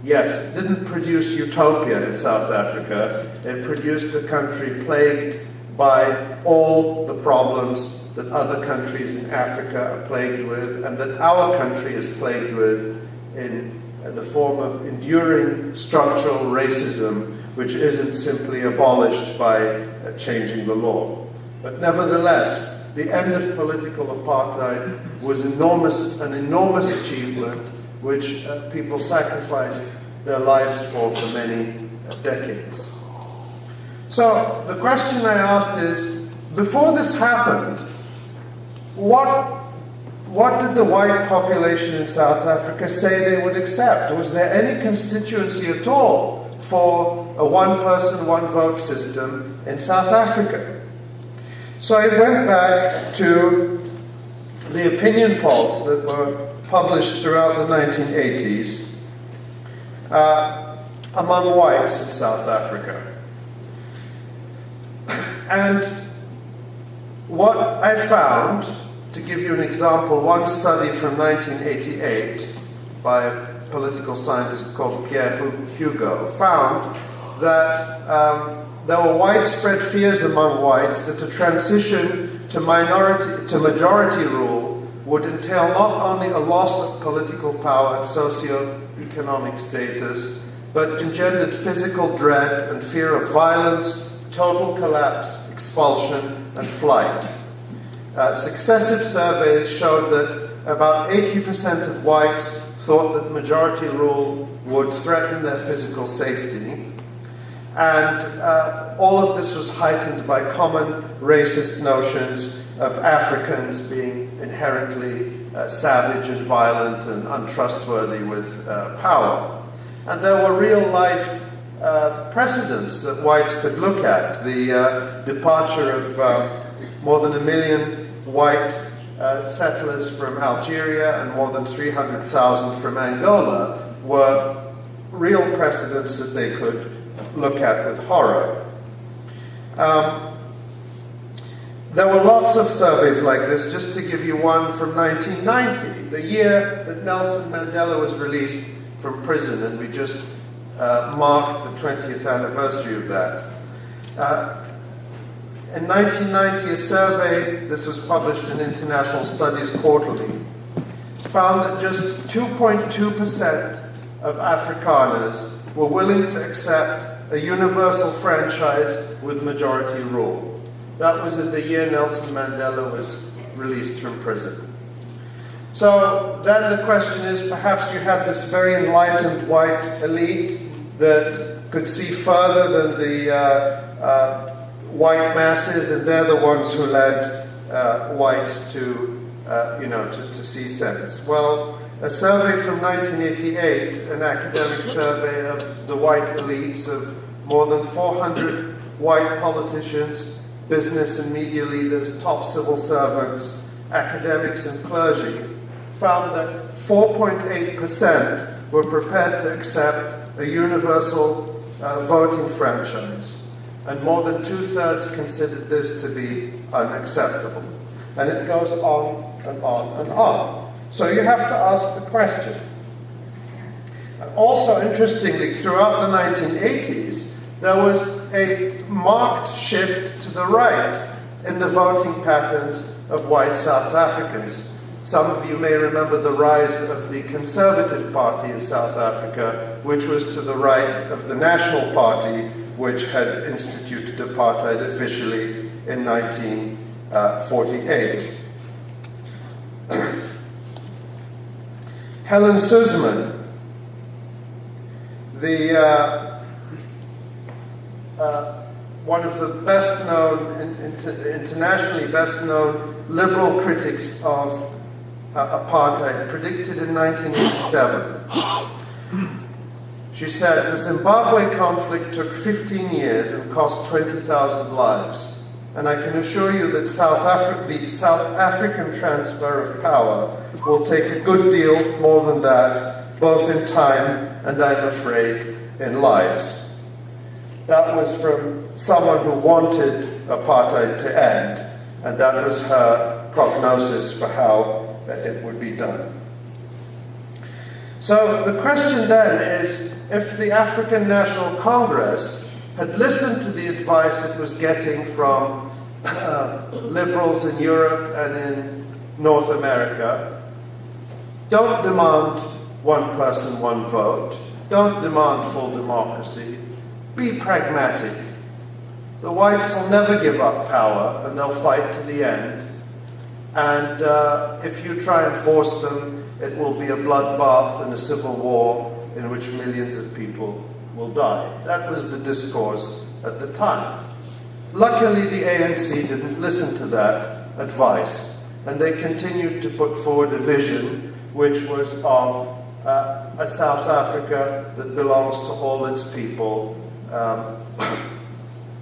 S2: Yes, it didn't produce utopia in South Africa. It produced a country plagued by all the problems that other countries in Africa are plagued with, and that our country is plagued with in the form of enduring structural racism, which isn't simply abolished by changing the law. But nevertheless, the end of political apartheid was an enormous achievement, which people sacrificed their lives for many decades. So the question I asked is, before this happened, what did the white population in South Africa say they would accept? Was there any constituency at all for a one-person, one-vote system in South Africa? So I went back to the opinion polls that were published throughout the 1980s among whites in South Africa. And what I found, to give you an example, one study from 1988 by a political scientist called Pierre Hugo found that there were widespread fears among whites that a transition to majority rule would entail not only a loss of political power and socio-economic status, but engendered physical dread and fear of violence, total collapse, expulsion, and flight. Successive surveys showed that about 80% of whites thought that majority rule would threaten their physical safety. And all of this was heightened by common racist notions of Africans being inherently savage and violent and untrustworthy with power. And there were real-life precedents that whites could look at. The departure of more than 1 million white settlers from Algeria and more than 300,000 from Angola were real precedents that they could look at with horror. There were lots of surveys like this. Just to give you one from 1990, the year that Nelson Mandela was released from prison, and we just marked the 20th anniversary of that. In 1990, a survey, this was published in International Studies Quarterly, found that just 2.2% of Afrikaners were willing to accept a universal franchise with majority rule. That was in the year Nelson Mandela was released from prison. So then the question is, perhaps you had this very enlightened white elite that could see further than the white masses, and they're the ones who led whites to see sense. Well, a survey from 1988, an academic survey of the white elites of more than 400 white politicians, business and media leaders, top civil servants, academics and clergy, found that 4.8% were prepared to accept a universal voting franchise, and more than 2/3 considered this to be unacceptable. And it goes on and on and on. So you have to ask the question. And also, interestingly, throughout the 1980s, there was a marked shift to the right in the voting patterns of white South Africans. Some of you may remember the rise of the Conservative Party in South Africa, which was to the right of the National Party, which had instituted apartheid officially in 1948. Helen Suzman, one of the best-known, internationally best-known liberal critics of apartheid, predicted in 1987. She said, the Zimbabwe conflict took 15 years and cost 20,000 lives. And I can assure you that the South African transfer of power will take a good deal more than that, both in time and, I'm afraid, in lives. That was from someone who wanted apartheid to end, and that was her prognosis for how it would be done. So the question then is, if the African National Congress had listened to the advice it was getting from liberals in Europe and in North America, don't demand one person, one vote. Don't demand full democracy. Be pragmatic. The whites will never give up power, and they'll fight to the end. And if you try and force them, it will be a bloodbath and a civil war in which millions of people will die. That was the discourse at the time. Luckily, the ANC didn't listen to that advice, and they continued to put forward a vision which was of a South Africa that belongs to all its people,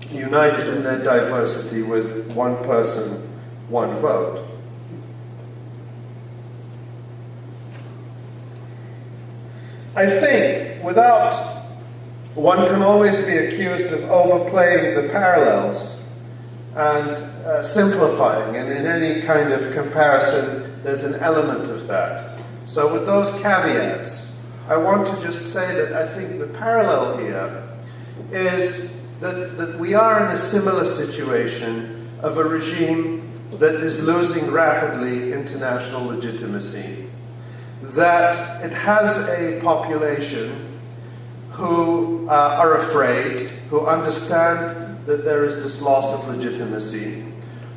S2: united in their diversity with one person, one vote. I think one can always be accused of overplaying the parallels and simplifying, and in any kind of comparison, there's an element of that. So with those caveats, I want to just say that I think the parallel here is that we are in a similar situation of a regime that is losing rapidly international legitimacy, that it has a population who are afraid, who understand that there is this loss of legitimacy,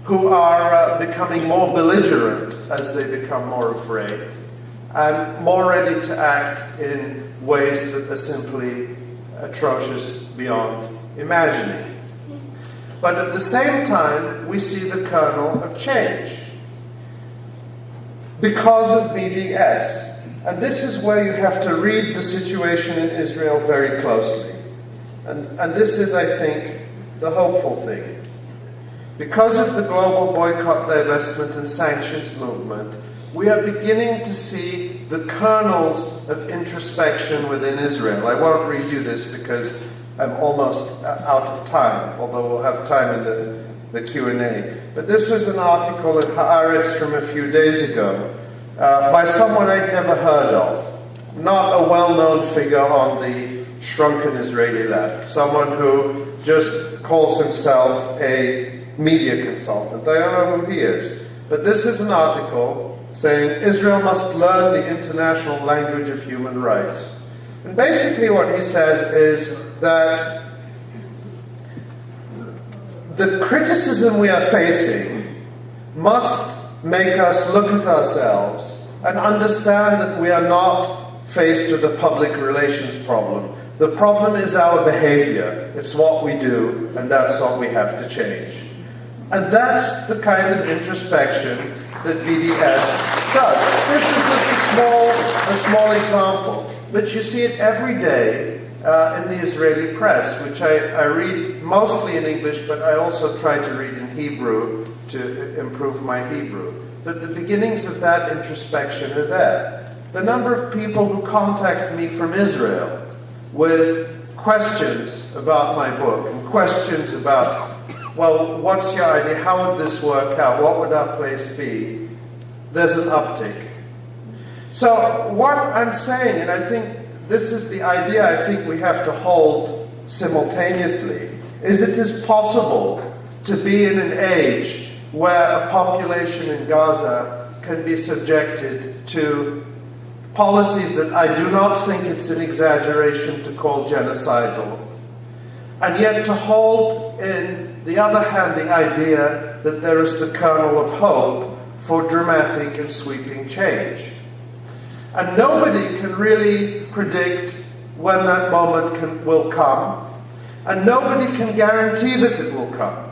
S2: who are becoming more belligerent as they become more afraid, and more ready to act in ways that are simply atrocious beyond imagining. But at the same time, we see the kernel of change because of BDS. And this is where you have to read the situation in Israel very closely. And this is, I think, the hopeful thing. Because of the global boycott, divestment, and sanctions movement, we are beginning to see the kernels of introspection within Israel. I won't read you this because I'm almost out of time, although we'll have time in the Q&A. But this was an article in Haaretz from a few days ago by someone I'd never heard of, not a well-known figure on the shrunken Israeli left, someone who just calls himself a media consultant. I don't know who he is. But this is an article saying Israel must learn the international language of human rights. And basically what he says is that the criticism we are facing must make us look at ourselves and understand that we are not faced with a public relations problem. The problem is our behavior. It's what we do, and that's what we have to change. And that's the kind of introspection that BDS does. This is just a small example, but you see it every day in the Israeli press, which I read mostly in English, but I also try to read in Hebrew to improve my Hebrew. But the beginnings of that introspection are there. The number of people who contact me from Israel with questions about my book and questions about, well, what's your idea? How would this work out? What would our place be? There's an uptick. So what I'm saying, and I think this is the idea I think we have to hold simultaneously, is it is possible to be in an age where a population in Gaza can be subjected to policies that I do not think it's an exaggeration to call genocidal, and yet to hold in the other hand the idea that there is the kernel of hope for dramatic and sweeping change. And nobody can really predict when that moment will come, and nobody can guarantee that it will come.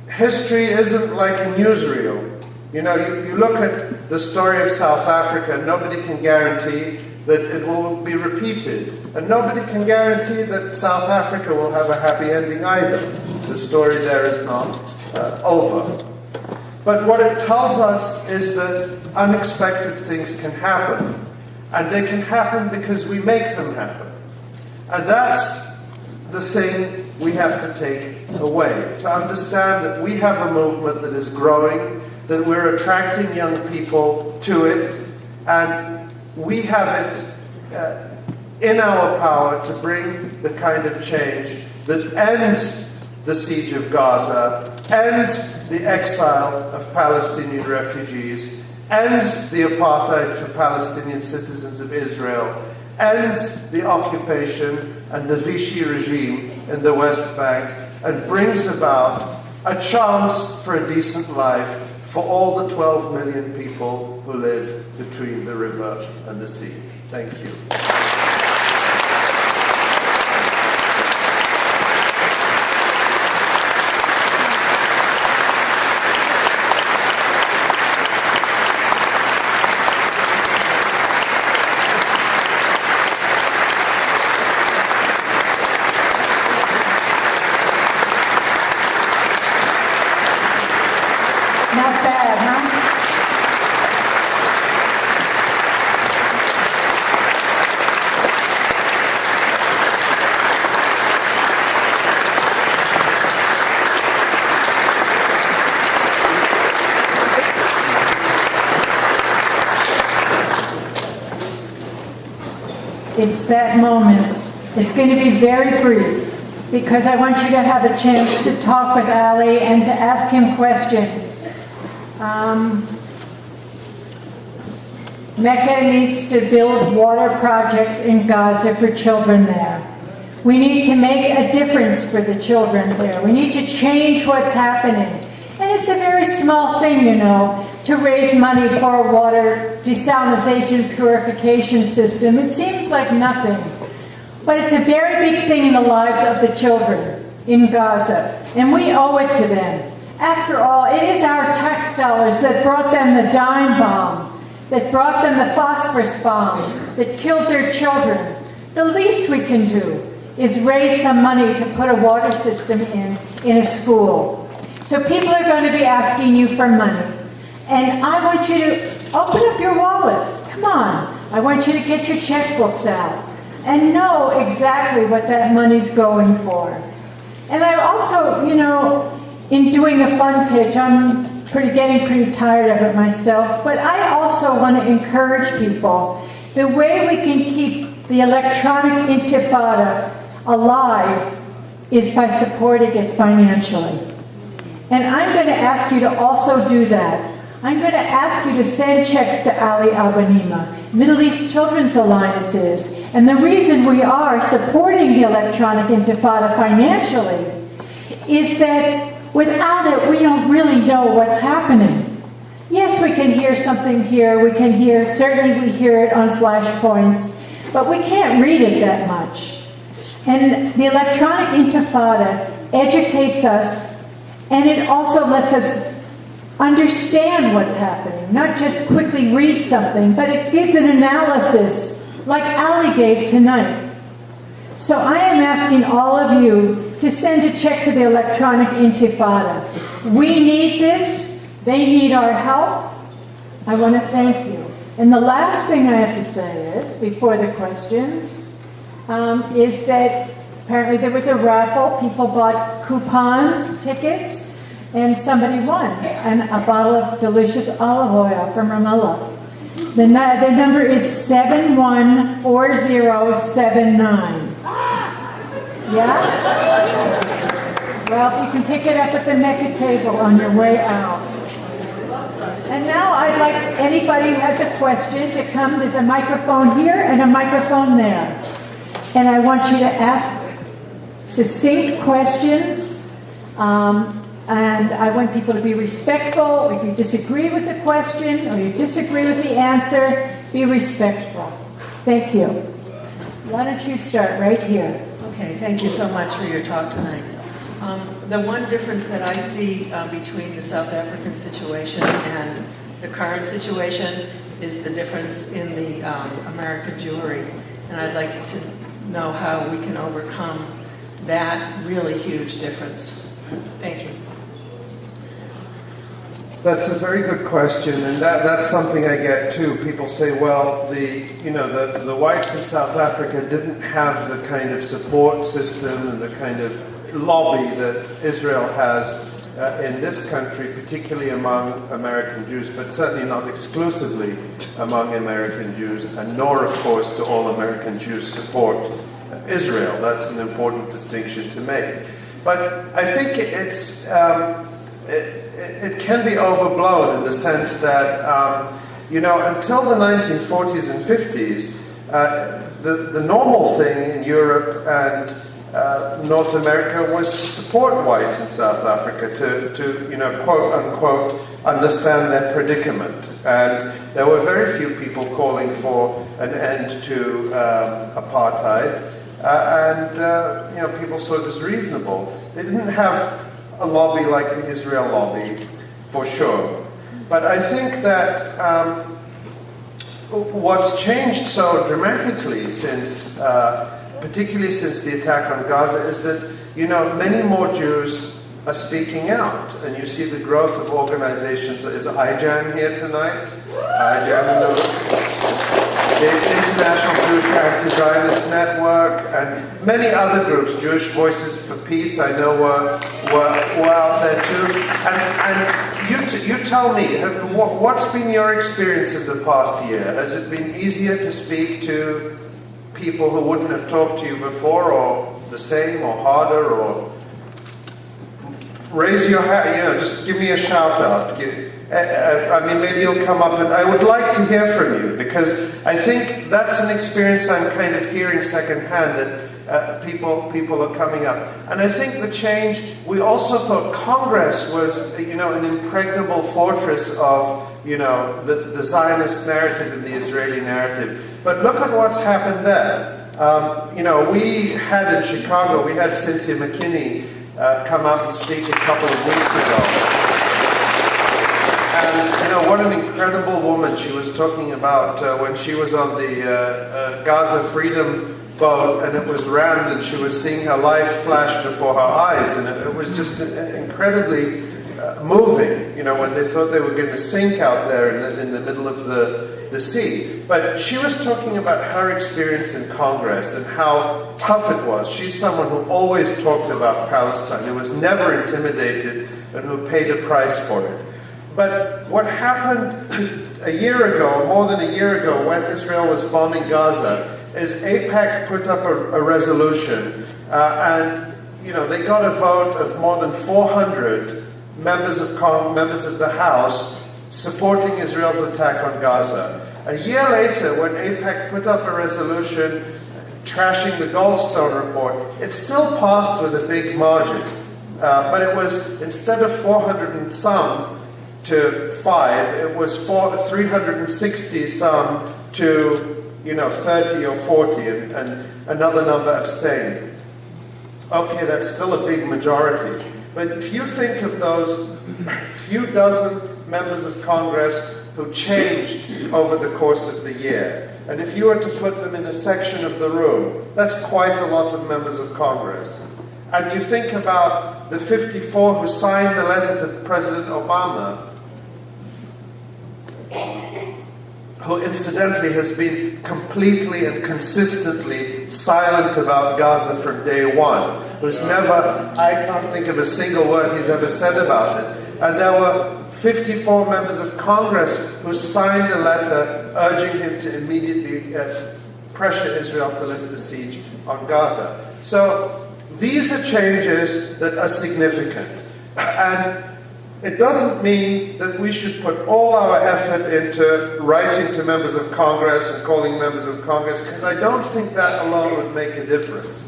S2: History isn't like a newsreel. You know, you look at the story of South Africa, nobody can guarantee that it will be repeated. And nobody can guarantee that South Africa will have a happy ending either. The story there is not over. But what it tells us is that unexpected things can happen. And they can happen because we make them happen. And that's the thing we have to take away. To understand that we have a movement that is growing, that we're attracting young people to it, and we have it in our power to bring the kind of change that ends the siege of Gaza, ends the exile of Palestinian refugees, ends the apartheid for Palestinian citizens of Israel, ends the occupation and the Vichy regime in the West Bank, and brings about a chance for a decent life for all the 12 million people who live between the river and the sea. Thank you.
S3: It's that moment. It's going to be very brief because I want you to have a chance to talk with Ali and to ask him questions. Mecca needs to build water projects in Gaza for children there. We need to make a difference for the children there. We need to change what's happening. And it's a very small thing, you know, to raise money for a water desalination purification system. It seems like nothing. But it's a very big thing in the lives of the children in Gaza. And we owe it to them. After all, it is our tax dollars that brought them the dime bomb, that brought them the phosphorus bombs, that killed their children. The least we can do is raise some money to put a water system in a school. So people are going to be asking you for money. And I want you to open up your wallets. Come on. I want you to get your checkbooks out and know exactly what that money's going for. And I also, you know, in doing a fund pitch, I'm getting pretty tired of it myself, but I also want to encourage people. The way we can keep the electronic Intifada alive is by supporting it financially. And I'm going to ask you to also do that. I'm going to ask you to send checks to Ali Abunimah, Middle East Children's Alliances. And the reason we are supporting the electronic Intifada financially is that without it, we don't really know what's happening. Yes, we can hear something here. We can hear, certainly we hear it on flashpoints, but we can't read it that much. And the electronic Intifada educates us, and it also lets us understand what's happening, not just quickly read something, but it gives an analysis like Ali gave tonight. So I am asking all of you to send a check to the electronic Intifada. We need this. They need our help. I want to thank you. And the last thing I have to say is, before the questions, is that apparently there was a raffle. People bought coupons, tickets, and somebody won a bottle of delicious olive oil from Ramallah. The number is 714079. Yeah? Well, you can pick it up at the Mecca table on your way out. And now I'd like anybody who has a question to come. There's a microphone here and a microphone there. And I want you to ask succinct questions. And I want people to be respectful. If you disagree with the question or you disagree with the answer, be respectful. Thank you. Why don't you start right here?
S4: Okay, thank you so much for your talk tonight. The one difference that I see between the South African situation and the current situation is the difference in the American Jewry. And I'd like to know how we can overcome that really huge difference. Thank you.
S2: That's a very good question, and that's something I get too. People say, well, the whites in South Africa didn't have the kind of support system and the kind of lobby that Israel has in this country, particularly among American Jews, but certainly not exclusively among American Jews, and nor, of course, do all American Jews support Israel. That's an important distinction to make. But I think it can be overblown in the sense that, until the 1940s and 50s, the normal thing in Europe and North America was to support whites in South Africa, to quote unquote, understand their predicament. And there were very few people calling for an end to apartheid, and people saw it as reasonable. They didn't have a lobby like the Israel lobby, for sure. But I think that what's changed so dramatically since, particularly since the attack on Gaza, is that, many more Jews are speaking out. And you see the growth of organizations. Is IJAN here tonight? IJAN the International Jewish Anti-Zionist Network, and many other groups, Jewish Voices for Peace, I know were out there too. And you tell me, what's been your experience in the past year? Has it been easier to speak to people who wouldn't have talked to you before, or the same, or harder, or raise your hand, just give me a shout out. Maybe you'll come up, and I would like to hear from you, because I think that's an experience I'm kind of hearing secondhand, that people are coming up. And I think the change, we also thought Congress was, an impregnable fortress of, the Zionist narrative and the Israeli narrative. But look at what's happened there. We had in Chicago, we had Cynthia McKinney come up and speak a couple of weeks ago. And, what an incredible woman she was talking about when she was on the Gaza Freedom boat, and it was rammed, and she was seeing her life flash before her eyes, and it was just incredibly moving, when they thought they were going to sink out there in the middle of the sea. But she was talking about her experience in Congress and how tough it was. She's someone who always talked about Palestine, who was never intimidated, and who paid a price for it. But what happened a year ago, more than a year ago, when Israel was bombing Gaza, is AIPAC put up a resolution, and they got a vote of more than 400 members of the House supporting Israel's attack on Gaza. A year later, when AIPAC put up a resolution trashing the Goldstone report, it still passed with a big margin, but it was, instead of 400 and some to 5, it was 360 some to 30 or 40, and another number abstained. Okay, that's still a big majority. But if you think of those few dozen members of Congress who changed over the course of the year, and if you were to put them in a section of the room, that's quite a lot of members of Congress. And you think about the 54 who signed the letter to President Obama, who incidentally has been completely and consistently silent about Gaza from day one, who's never, I can't think of a single word he's ever said about it. And there were 54 members of Congress who signed a letter urging him to immediately pressure Israel to lift the siege on Gaza. So these are changes that are significant. And it doesn't mean that we should put all our effort into writing to members of Congress and calling members of Congress, because I don't think that alone would make a difference.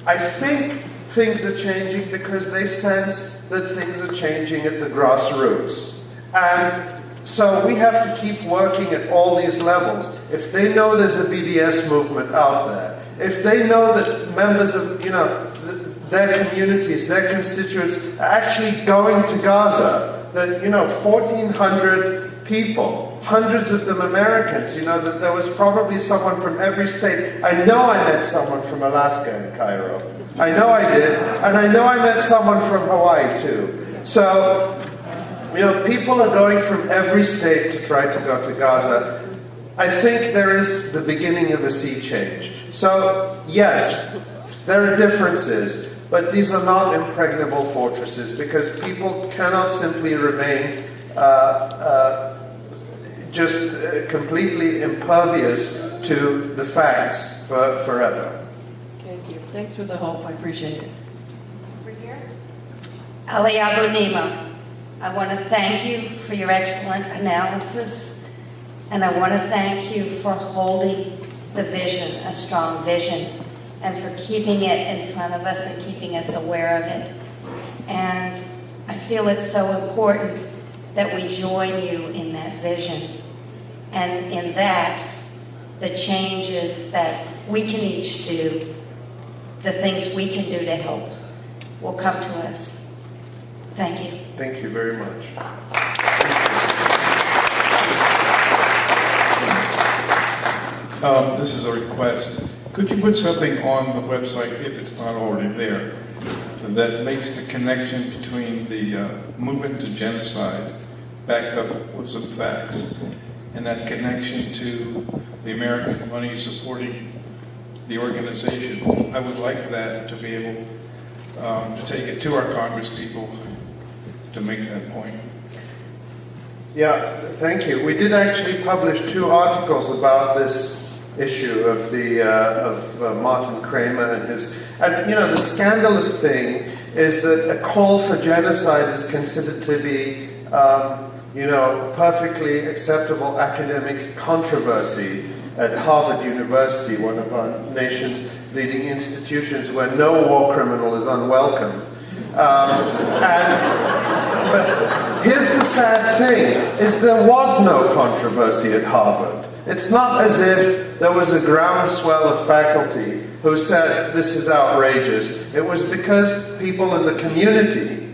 S2: I think things are changing because they sense that things are changing at the grassroots. And so we have to keep working at all these levels. If they know there's a BDS movement out there, if they know that members of, their communities, their constituents are actually going to Gaza, that, 1,400 people hundreds of them Americans. You know, that there was probably someone from every state. I know I met someone from Alaska in Cairo. I know I did. And I know I met someone from Hawaii too. So, you know, people are going from every state to try to go to Gaza. I think there is the beginning of a sea change. So, yes, there are differences, but these are not impregnable fortresses because people cannot simply remain just completely impervious to the facts forever.
S4: Thank you. Thanks for the hope. I appreciate it.
S1: Over here.
S5: Ali Abunimah, I want to thank you for your excellent analysis, and I want to thank you for holding the vision, a strong vision, and for keeping it in front of us and keeping us aware of it. And I feel it's so important that we join you in that vision. And in that, the changes that we can each do, the things we can do to help, will come to us. Thank you.
S2: Thank you very much.
S6: This is a request. Could you put something on the website, if it's not already there, that makes the connection between the movement to genocide backed up with some facts, and that connection to the American money supporting the organization? I would like that to be able to take it to our congresspeople to make that point.
S2: Yeah, thank you. We did actually publish 2 articles about this issue of the of Martin Kramer and his. And you know, the scandalous thing is that a call for genocide is considered to be, you know, perfectly acceptable academic controversy at Harvard University, one of our nation's leading institutions, where no war criminal is unwelcome. But here's the sad thing, is there was no controversy at Harvard. It's not as if there was a groundswell of faculty who said, this is outrageous. It was because people in the community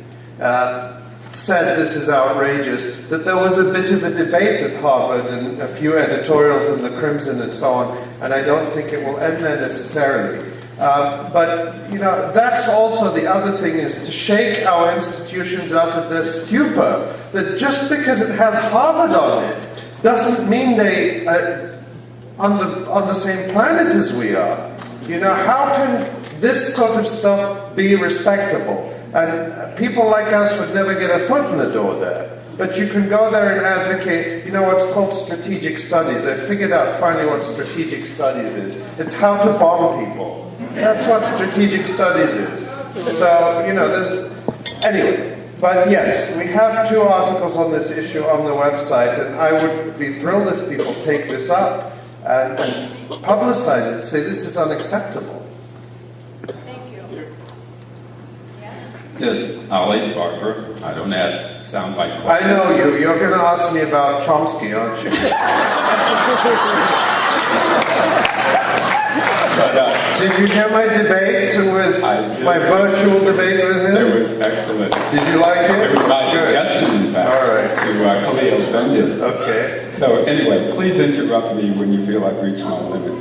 S2: said this is outrageous, that there was a bit of a debate at Harvard and a few editorials in the Crimson and so on, and I don't think it will end there necessarily. But, you know, that's also the other thing, is to shake our institutions out of their stupor, that just because it has Harvard on it doesn't mean they are on the same planet as we are. You know, how can this sort of stuff be respectable? And people like us would never get a foot in the door there. But you can go there and advocate, you know, what's called strategic studies. I figured out finally what strategic studies is. It's how to bomb people. That's what strategic studies is. So, you know, there's... Anyway, but yes, we have 2 articles on this issue on the website, and I would be thrilled if people take this up and publicize it, say this is unacceptable.
S1: Thank you.
S7: Yes, Ali, Barbara. I don't ask soundbite questions.
S2: I know you. You're going to ask me about Chomsky, aren't you?
S7: But,
S2: did you hear my debate with my virtual debate with him?
S7: It was excellent.
S2: Did you like it?
S7: It was my
S2: Good.
S7: suggestion, in fact,
S2: All right.
S7: to Khalil Bendit.
S2: Okay.
S7: So anyway, please interrupt me when you feel I've reached my limit.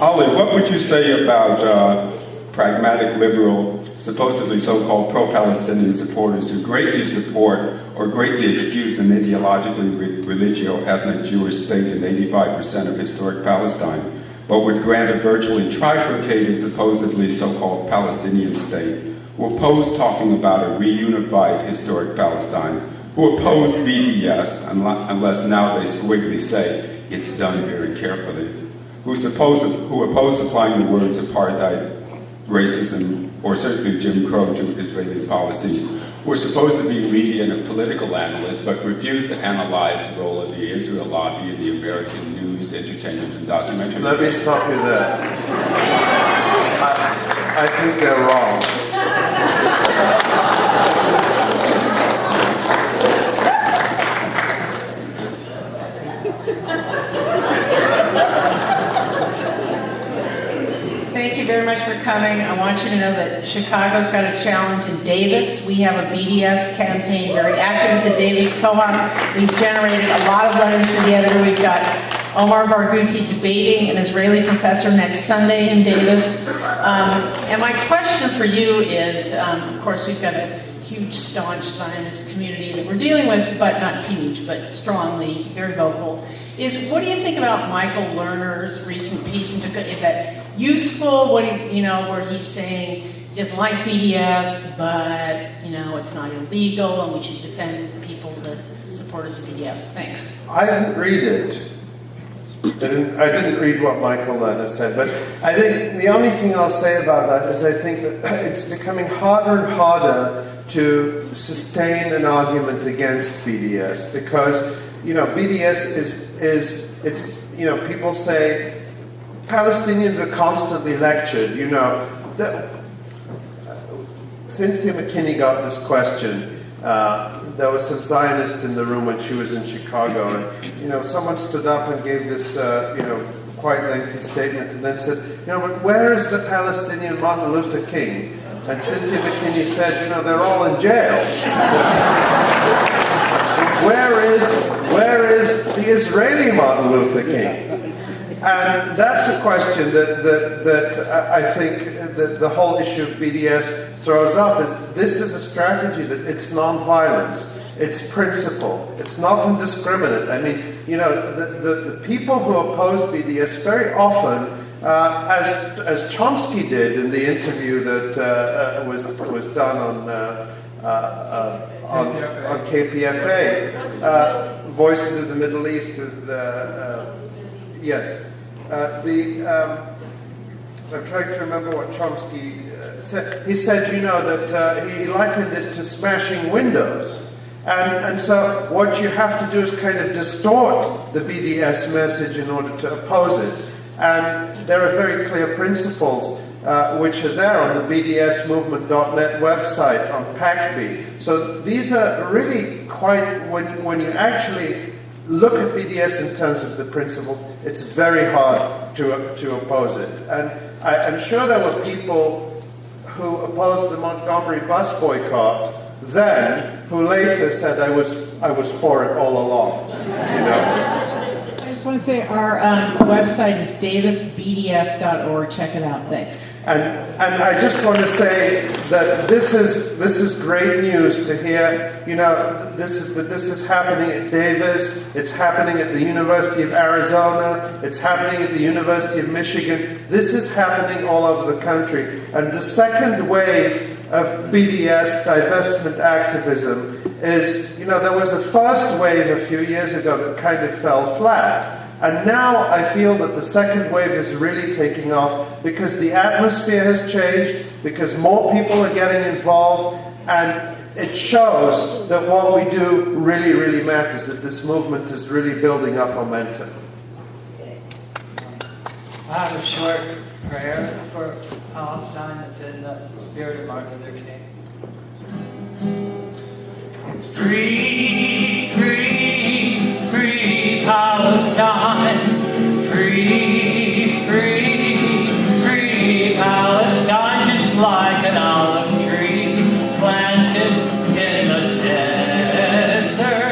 S7: Ali, what would you say about pragmatic liberal, supposedly so-called pro-Palestinian supporters who greatly support or greatly excuse an ideologically religio-ethnic Jewish state in 85% of historic Palestine, but would grant a virtually trifurcated, supposedly so-called Palestinian state, who oppose talking about a reunified historic Palestine, who oppose BDS, unless now they squiggly say it's done very carefully, who oppose applying the words apartheid, racism, or certainly Jim Crow to Israeli policies, who are supposed to be media and political analysts, but refuse to analyze the role of the Israel lobby in the American news, entertainment, and documentary.
S2: Let me stop you there. I think they're wrong.
S4: Thank you very much for coming.
S8: coming. I want you to know that Chicago's got a challenge in Davis. We have a BDS campaign, very active at the Davis Co-op. We've generated a lot of letters to the editor. We've got Omar Barghouti debating an Israeli professor next Sunday in Davis. And my question for you is, of course, we've got a huge, staunch Zionist community that we're dealing with, but not huge, but strongly, very vocal, is what do you think about Michael Lerner's recent piece? Is that useful? What do you know, where he's saying he doesn't like BDS, but it's not illegal, and we should defend the people, the supporters of BDS. Thanks.
S2: I didn't read it. I didn't read what Michael Lerner said, but I think the only thing I'll say about that is I think that it's becoming harder and harder to sustain an argument against BDS because BDS is people say Palestinians are constantly lectured. Cynthia McKinney got this question. There were some Zionists in the room when she was in Chicago, and someone stood up and gave this quite lengthy statement, and then said, but where is the Palestinian Martin Luther King? And Cynthia McKinney said, they're all in jail. Where is the Israeli Martin Luther King? And that's a question that I think that the whole issue of BDS throws up. This is a strategy that it's nonviolence, it's principle, it's not indiscriminate. I mean, the people who oppose BDS very often, as Chomsky did in the interview that was done on KPFA, Voices of the Middle East. I'm trying to remember what Chomsky said. He said, that he likened it to smashing windows. And so what you have to do is kind of distort the BDS message in order to oppose it. And there are very clear principles which are there on the BDSmovement.net website, on PACB. So these are really quite, when you actually look at BDS in terms of the principles, it's very hard to oppose it. And I'm sure there were people who opposed the Montgomery bus boycott then, who later said I was for it all along.
S8: I just want to say our website is davisbds.org. Check it out. Thanks.
S2: And I just want to say that this is great news to hear. This is happening at Davis. It's happening at the University of Arizona. It's happening at the University of Michigan. This is happening all over the country. And the second wave of BDS divestment activism is, there was a first wave a few years ago that kind of fell flat. And now I feel that the second wave is really taking off because the atmosphere has changed, because more people are getting involved, and it shows that what we do really, really matters, that this movement is really building up momentum.
S9: I have a short prayer for Palestine that's in the spirit of Martin Luther King. Free, free, free Palestine. Free, free, free Palestine. Just like an olive tree planted in the desert.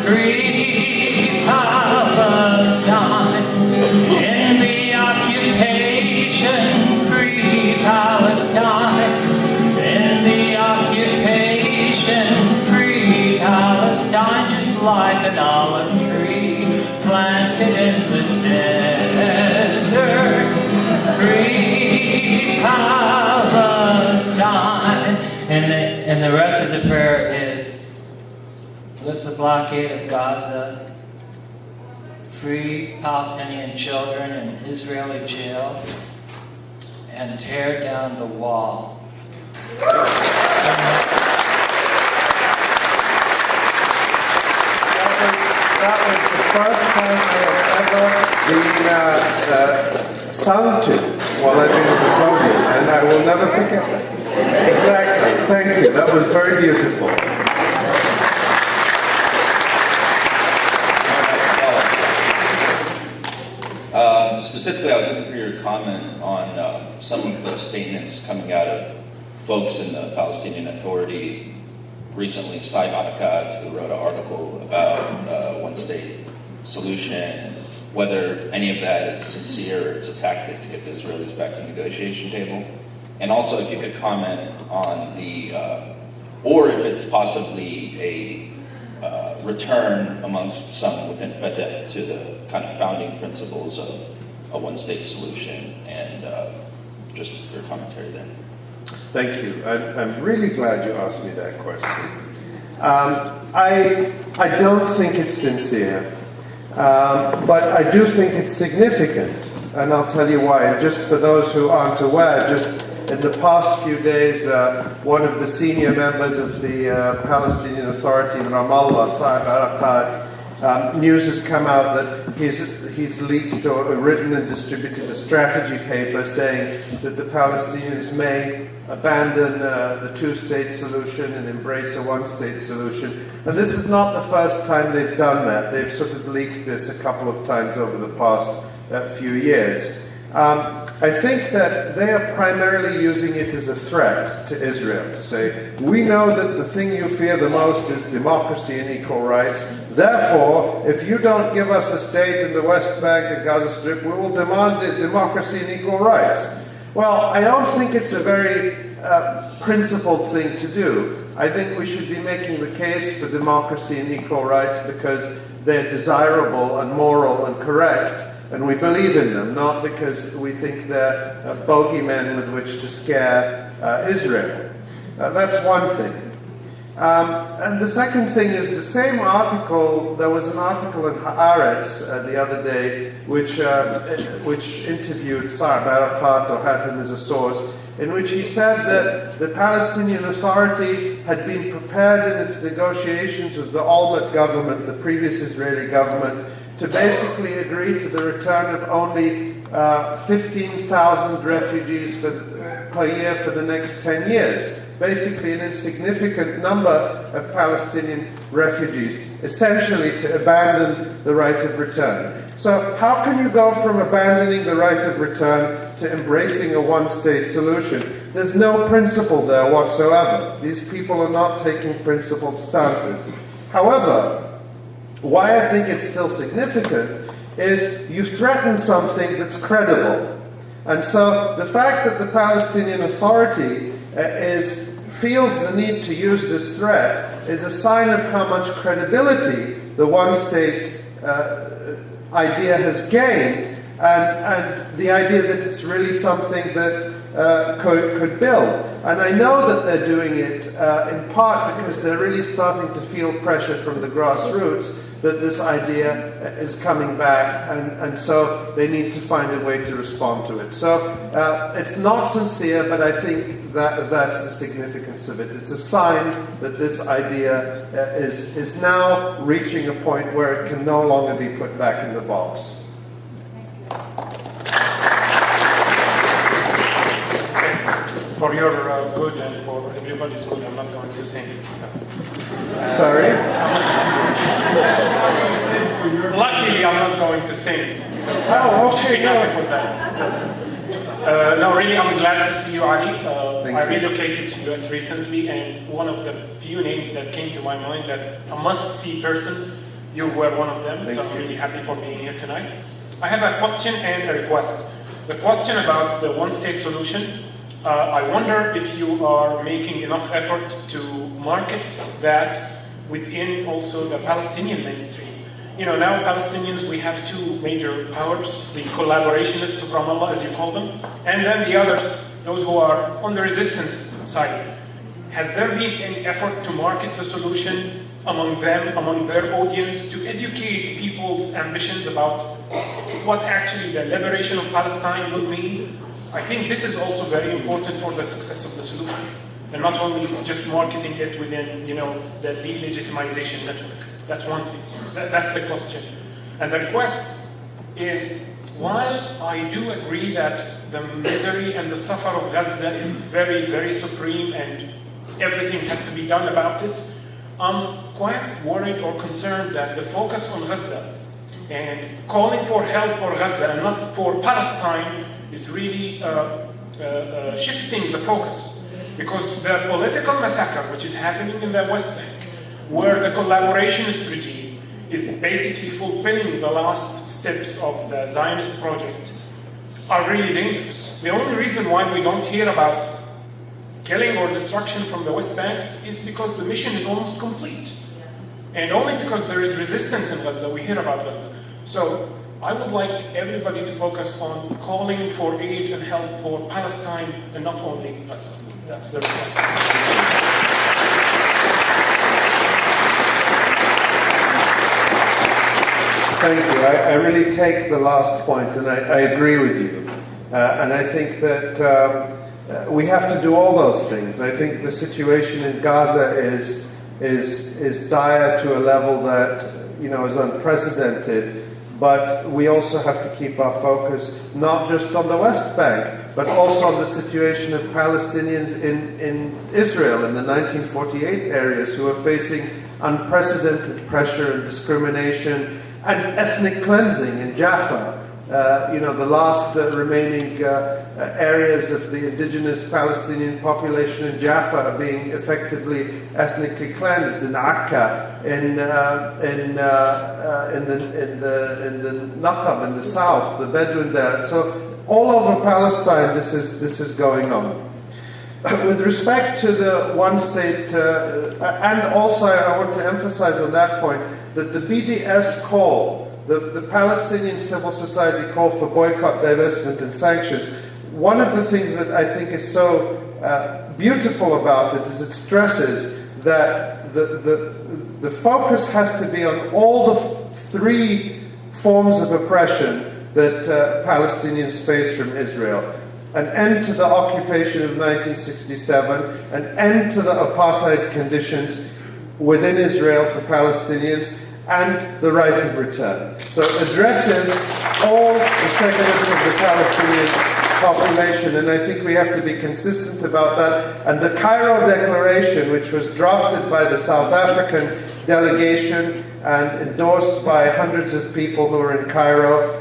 S9: Free Palestine. In the occupation, free Palestine. In the occupation, free Palestine. Just like an olive tree planted in the desert. Free Palestine. And the rest of the prayer is lift the blockade of Gaza, free Palestinian children in Israeli jails, and tear down the wall.
S2: That was the first time I have ever been sung to while I've been at the podium, and I will never forget that. Exactly. Thank you. That was very beautiful.
S10: Specifically, I was looking for your comment on some of the statements coming out of folks in the Palestinian Authority. Recently, Saib Erekat, who wrote an article about one-state solution, and whether any of that is sincere or it's a tactic to get the Israelis back to the negotiation table. And also, if you could comment on or if it's possibly a return amongst some within Intifada to the kind of founding principles of a one-state solution, and just your commentary there.
S2: Thank you. I'm really glad you asked me that question. I don't think it's sincere, but I do think it's significant, and I'll tell you why. And just for those who aren't aware, just in the past few days, one of the senior members of the Palestinian Authority in Ramallah, Saib Erekat, news has come out that he's leaked or written and distributed a strategy paper saying that the Palestinians may abandon the two-state solution and embrace a one-state solution. And this is not the first time they've done that. They've sort of leaked this a couple of times over the past few years. I think that they are primarily using it as a threat to Israel, to say, we know that the thing you fear the most is democracy and equal rights. Therefore, if you don't give us a state in the West Bank and Gaza Strip, we will demand democracy and equal rights. Well, I don't think it's a very principled thing to do. I think we should be making the case for democracy and equal rights because they're desirable and moral and correct, and we believe in them, not because we think they're bogeymen with which to scare Israel. That's one thing. And the second thing is the same article. There was an article in Haaretz the other day which interviewed Saib Erekat, or had him as a source, in which he said that the Palestinian Authority had been prepared in its negotiations with the Olmert government, the previous Israeli government, to basically agree to the return of only 15,000 refugees per year for the next 10 years. Basically an insignificant number of Palestinian refugees, essentially to abandon the right of return. So how can you go from abandoning the right of return to embracing a one-state solution? There's no principle there whatsoever. These people are not taking principled stances. However, why I think it's still significant is you threaten something that's credible. And so the fact that the Palestinian Authority feels the need to use this threat is a sign of how much credibility the one-state idea has gained, and the idea that it's really something that could build. And I know that they're doing it in part because they're really starting to feel pressure from the grassroots that this idea is coming back, and so they need to find a way to respond to it. So it's not sincere, but I think that's the significance of it. It's a sign that this idea is now reaching a point where it can no longer be put back in the box.
S11: For your good and for everybody's good, I'm not going to sing.
S2: Sorry?
S11: Luckily, I'm not going to sing. So
S2: okay,
S11: no, really, I'm glad to see you, Ali.
S2: Thank
S11: I
S2: you.
S11: relocated to US recently, and one of the few names that came to my mind that a must-see person, you were one of them, so I'm really happy for being here tonight. I have a question and a request. The question about the one-state solution, I wonder if you are making enough effort to market that within also the Palestinian mainstream. You know, now Palestinians, we have two major powers, the collaborationists of Ramallah, as you call them, and then the others, those who are on the resistance side. Has there been any effort to market the solution among them, among their audience, to educate people's ambitions about what actually the liberation of Palestine would mean? I think this is also very important for the success of the solution, and not only just marketing it within, you know, the delegitimization network. That's one thing. That's the question. And the request is, while I do agree that the misery and the suffer of Gaza is very, very supreme and everything has to be done about it, I'm quite worried or concerned that the focus on Gaza and calling for help for Gaza and not for Palestine is really shifting the focus, because the political massacre which is happening in the West Bank, where the collaborationist regime is basically fulfilling the last steps of the Zionist project, are really dangerous. The only reason why we don't hear about killing or destruction from the West Bank is because the mission is almost complete. And only because there is resistance in Gaza, we hear about Gaza. So I would like everybody to focus on calling for aid and help for Palestine and not only Gaza. That's the request.
S2: Thank you. I really take the last point, and I agree with you. And I think that we have to do all those things. I think the situation in Gaza is dire to a level that is unprecedented. But we also have to keep our focus not just on the West Bank, but also on the situation of Palestinians in Israel in the 1948 areas who are facing unprecedented pressure and discrimination and ethnic cleansing in Jaffa. The last remaining areas of the indigenous Palestinian population in Jaffa are being effectively ethnically cleansed in Akka, in the Naqab in the south, the Bedouin there. So all over Palestine, this is going on. With respect to the one state, and also I want to emphasize on that point that the BDS call, the Palestinian civil society call for boycott, divestment, and sanctions, one of the things that I think is so beautiful about it is it stresses that the focus has to be on all the three forms of oppression that Palestinians face from Israel. An end to the occupation of 1967, an end to the apartheid conditions within Israel for Palestinians, and the right of return. So it addresses all the segments of the Palestinian population, and I think we have to be consistent about that. And the Cairo Declaration, which was drafted by the South African delegation and endorsed by hundreds of people who were in Cairo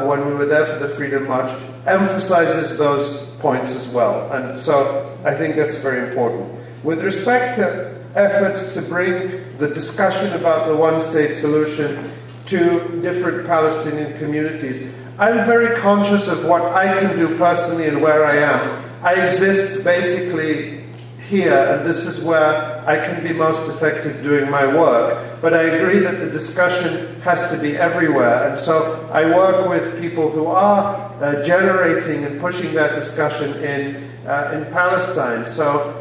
S2: when we were there for the Freedom March, emphasizes those points as well. And so I think that's very important. With respect to efforts to bring the discussion about the one-state solution to different Palestinian communities, I'm very conscious of what I can do personally and where I am. I exist basically here, and this is where I can be most effective doing my work. But I agree that the discussion has to be everywhere, and so I work with people who are generating and pushing that discussion in Palestine. So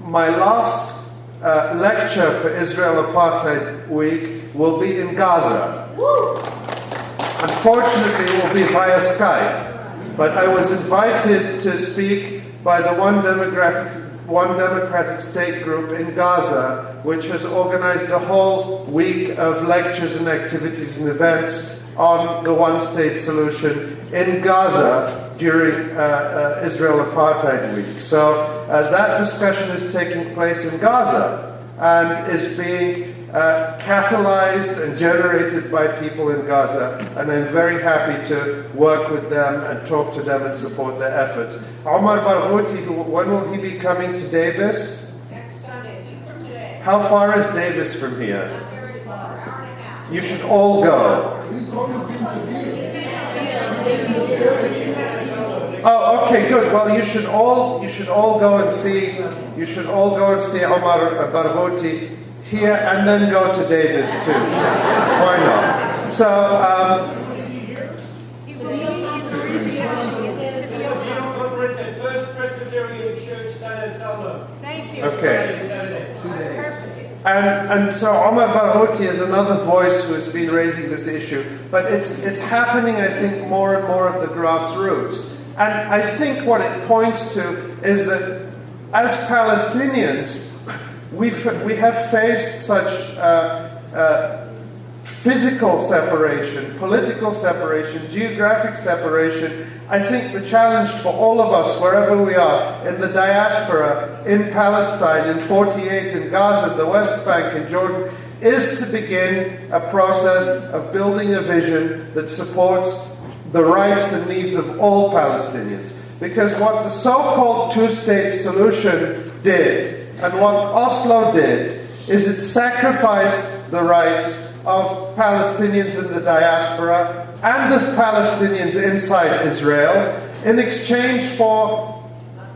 S2: my last lecture for Israel Apartheid Week will be in Gaza. Unfortunately, it will be via Skype, but I was invited to speak by the One Democratic State group in Gaza, which has organized a whole week of lectures and activities and events on the one-state solution in Gaza during Israel Apartheid Week. So that discussion is taking place in Gaza and is being catalyzed and generated by people in Gaza, and I'm very happy to work with them and talk to them and support their efforts. Omar Barghouti, when will he be coming to Davis?
S12: Next Sunday, a week from today.
S2: How far is Davis from here?
S12: Not very far, hour and a half.
S2: You should all go. Oh, okay, good. Well, you should all go and see Omar Barghouti here, and then go to Davis too. Why not? So, okay. And so Omar Barghouti is another voice who has been raising this issue, but it's happening, I think, more and more at the grassroots. And I think what it points to is that as Palestinians, we have faced such physical separation, political separation, geographic separation. I think the challenge for all of us, wherever we are, in the diaspora, in Palestine, in 48, in Gaza, the West Bank, in Jordan, is to begin a process of building a vision that supports the rights and needs of all Palestinians. Because what the so-called two-state solution did, and what Oslo did, is it sacrificed the rights of Palestinians in the diaspora and of Palestinians inside Israel in exchange for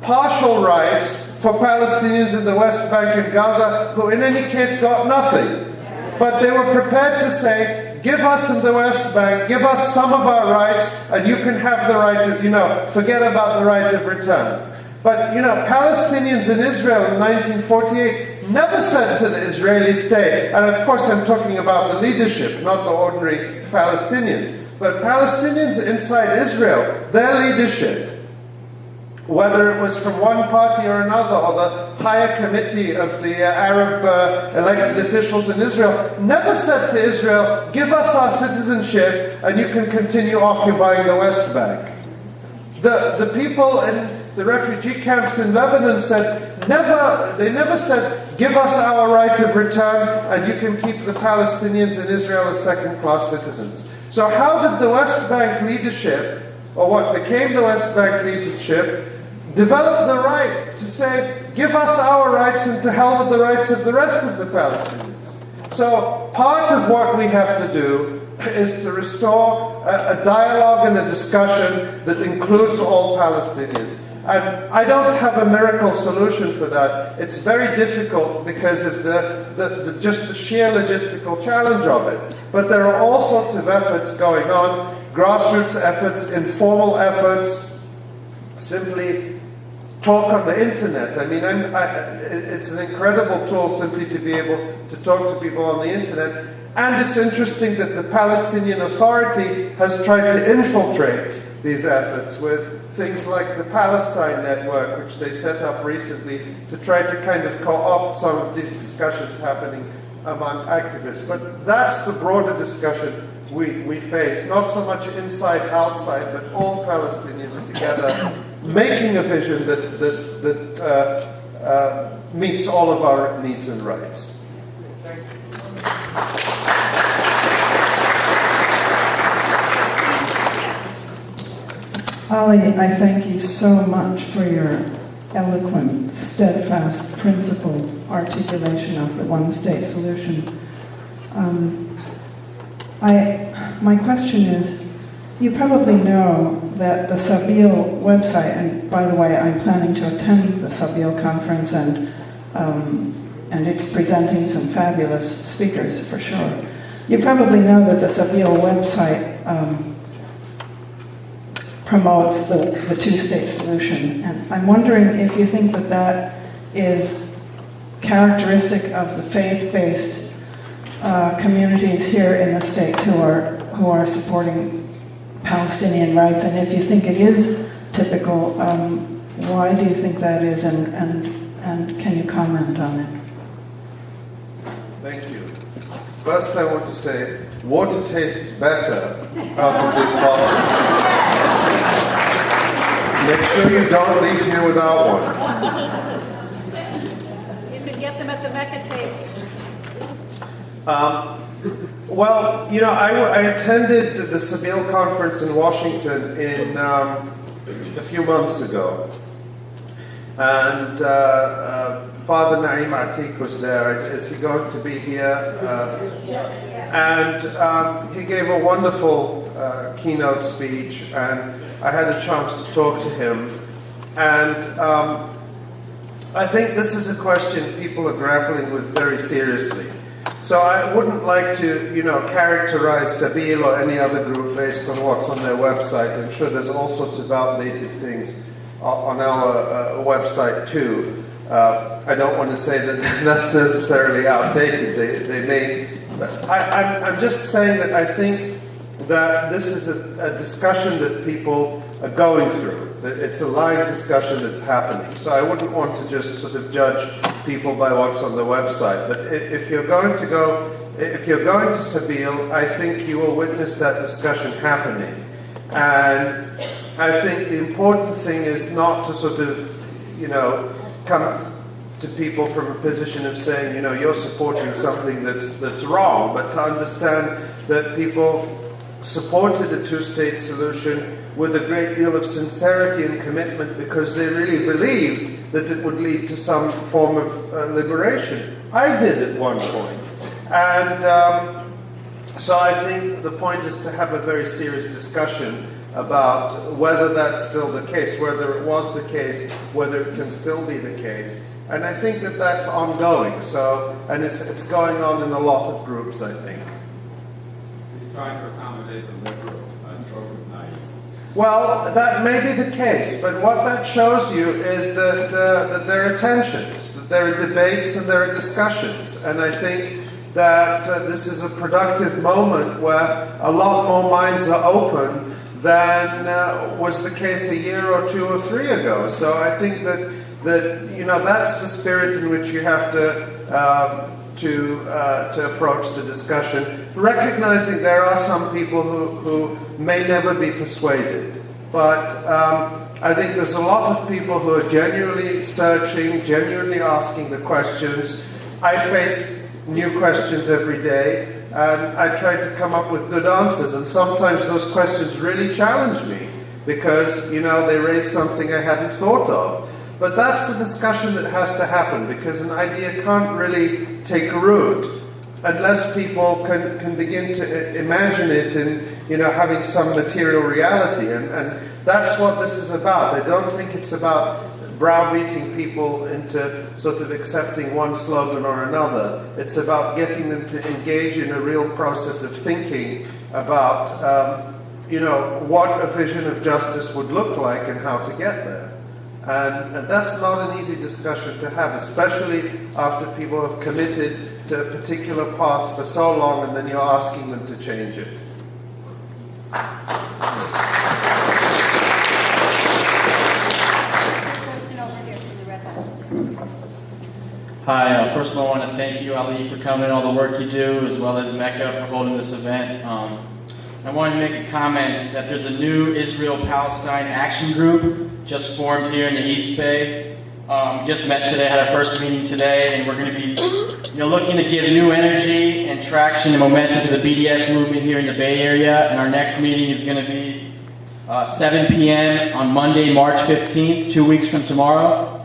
S2: partial rights for Palestinians in the West Bank and Gaza, who in any case got nothing. But they were prepared to say, give us in the West Bank, give us some of our rights, and you can have the right of, forget about the right of return. But, Palestinians in Israel in 1948 never said to the Israeli state, and of course I'm talking about the leadership, not the ordinary Palestinians, but Palestinians inside Israel, their leadership, whether it was from one party or another, or the higher committee of the Arab elected officials in Israel, never said to Israel, give us our citizenship and you can continue occupying the West Bank. The people in the refugee camps in Lebanon they never said, give us our right of return and you can keep the Palestinians in Israel as second-class citizens. So how did the West Bank leadership, or what became the West Bank leadership, develop the right to say, give us our rights and to hell with the rights of the rest of the Palestinians? So part of what we have to do is to restore a dialogue and a discussion that includes all Palestinians. And I don't have a miracle solution for that. It's very difficult because of just the sheer logistical challenge of it. But there are all sorts of efforts going on, grassroots efforts, informal efforts, simply talk on the internet. I mean, it's an incredible tool simply to be able to talk to people on the internet. And it's interesting that the Palestinian Authority has tried to infiltrate these efforts with things like the Palestine Network, which they set up recently to try to kind of co-opt some of these discussions happening among activists. But that's the broader discussion we face, not so much inside, outside, but all Palestinians together, making a vision that meets all of our needs and rights.
S13: Ali, I thank you so much for your eloquent, steadfast, principled articulation of the one-state solution. My question is, you probably know that the Sabil website, and by the way, I'm planning to attend the Sabil conference, and it's presenting some fabulous speakers for sure. You probably know that the Sabil website promotes the two-state solution, and I'm wondering if you think that is characteristic of the faith-based communities here in the States who are supporting Palestinian rights, and if you think it is typical, why do you think that is, and can you comment on it?
S2: Thank you. First, I want to say, water tastes better out of this bottle. Make sure you don't leave here without one.
S12: You can get them at the Mecca table.
S2: Well, I attended the Sabil conference in Washington a few months ago. And Father Naim Atik was there. Is he going to be here? And he gave a wonderful keynote speech, and I had a chance to talk to him. And I think this is a question people are grappling with very seriously. So I wouldn't like to, characterize Sabil or any other group based on what's on their website. I'm sure there's all sorts of outdated things on our website too. I don't want to say that that's necessarily outdated. They may. I'm just saying that I think that this is a discussion that people are going through. It's a live discussion that's happening. So I wouldn't want to just sort of judge people by what's on the website. But if you're going to Sabil, I think you will witness that discussion happening. And I think the important thing is not to sort of, come to people from a position of saying, you're supporting something that's wrong, but to understand that people supported a two-state solution with a great deal of sincerity and commitment because they really believed that it would lead to some form of liberation. I did at one point. And so I think the point is to have a very serious discussion about whether that's still the case, whether it was the case, whether it can still be the case. And I think that that's ongoing. So, and it's going on in a lot of groups, I think.
S7: He's trying to accommodate the liberals. I spoke with naive.
S2: Well, that may be the case, but what that shows you is that there are tensions, that there are debates and there are discussions. And I think that this is a productive moment where a lot more minds are open than was the case a year or 2 or 3 ago. So I think that that's the spirit in which you have to approach the discussion, recognizing there are some people who may never be persuaded. But I think there's a lot of people who are genuinely searching, genuinely asking the questions. I face new questions every day, and I try to come up with good answers. And sometimes those questions really challenge me because, they raise something I hadn't thought of. But that's the discussion that has to happen, because an idea can't really take root unless people can begin to imagine it in, having some material reality. And that's what this is about. I don't think it's about browbeating people into sort of accepting one slogan or another. It's about getting them to engage in a real process of thinking about, what a vision of justice would look like and how to get there. And that's not an easy discussion to have, especially after people have committed to a particular path for so long and then you're asking them to change it.
S14: Hi, first of all, I want to thank you, Ali, for coming, all the work you do, as well as Mecca for holding this event. I wanted to make a comment that there's a new Israel-Palestine action group just formed here in the East Bay. We just met today, had our first meeting today, and we're going to be looking to give new energy and traction and momentum to the BDS movement here in the Bay Area. And our next meeting is going to be 7 p.m. on Monday, March 15th, 2 weeks from tomorrow,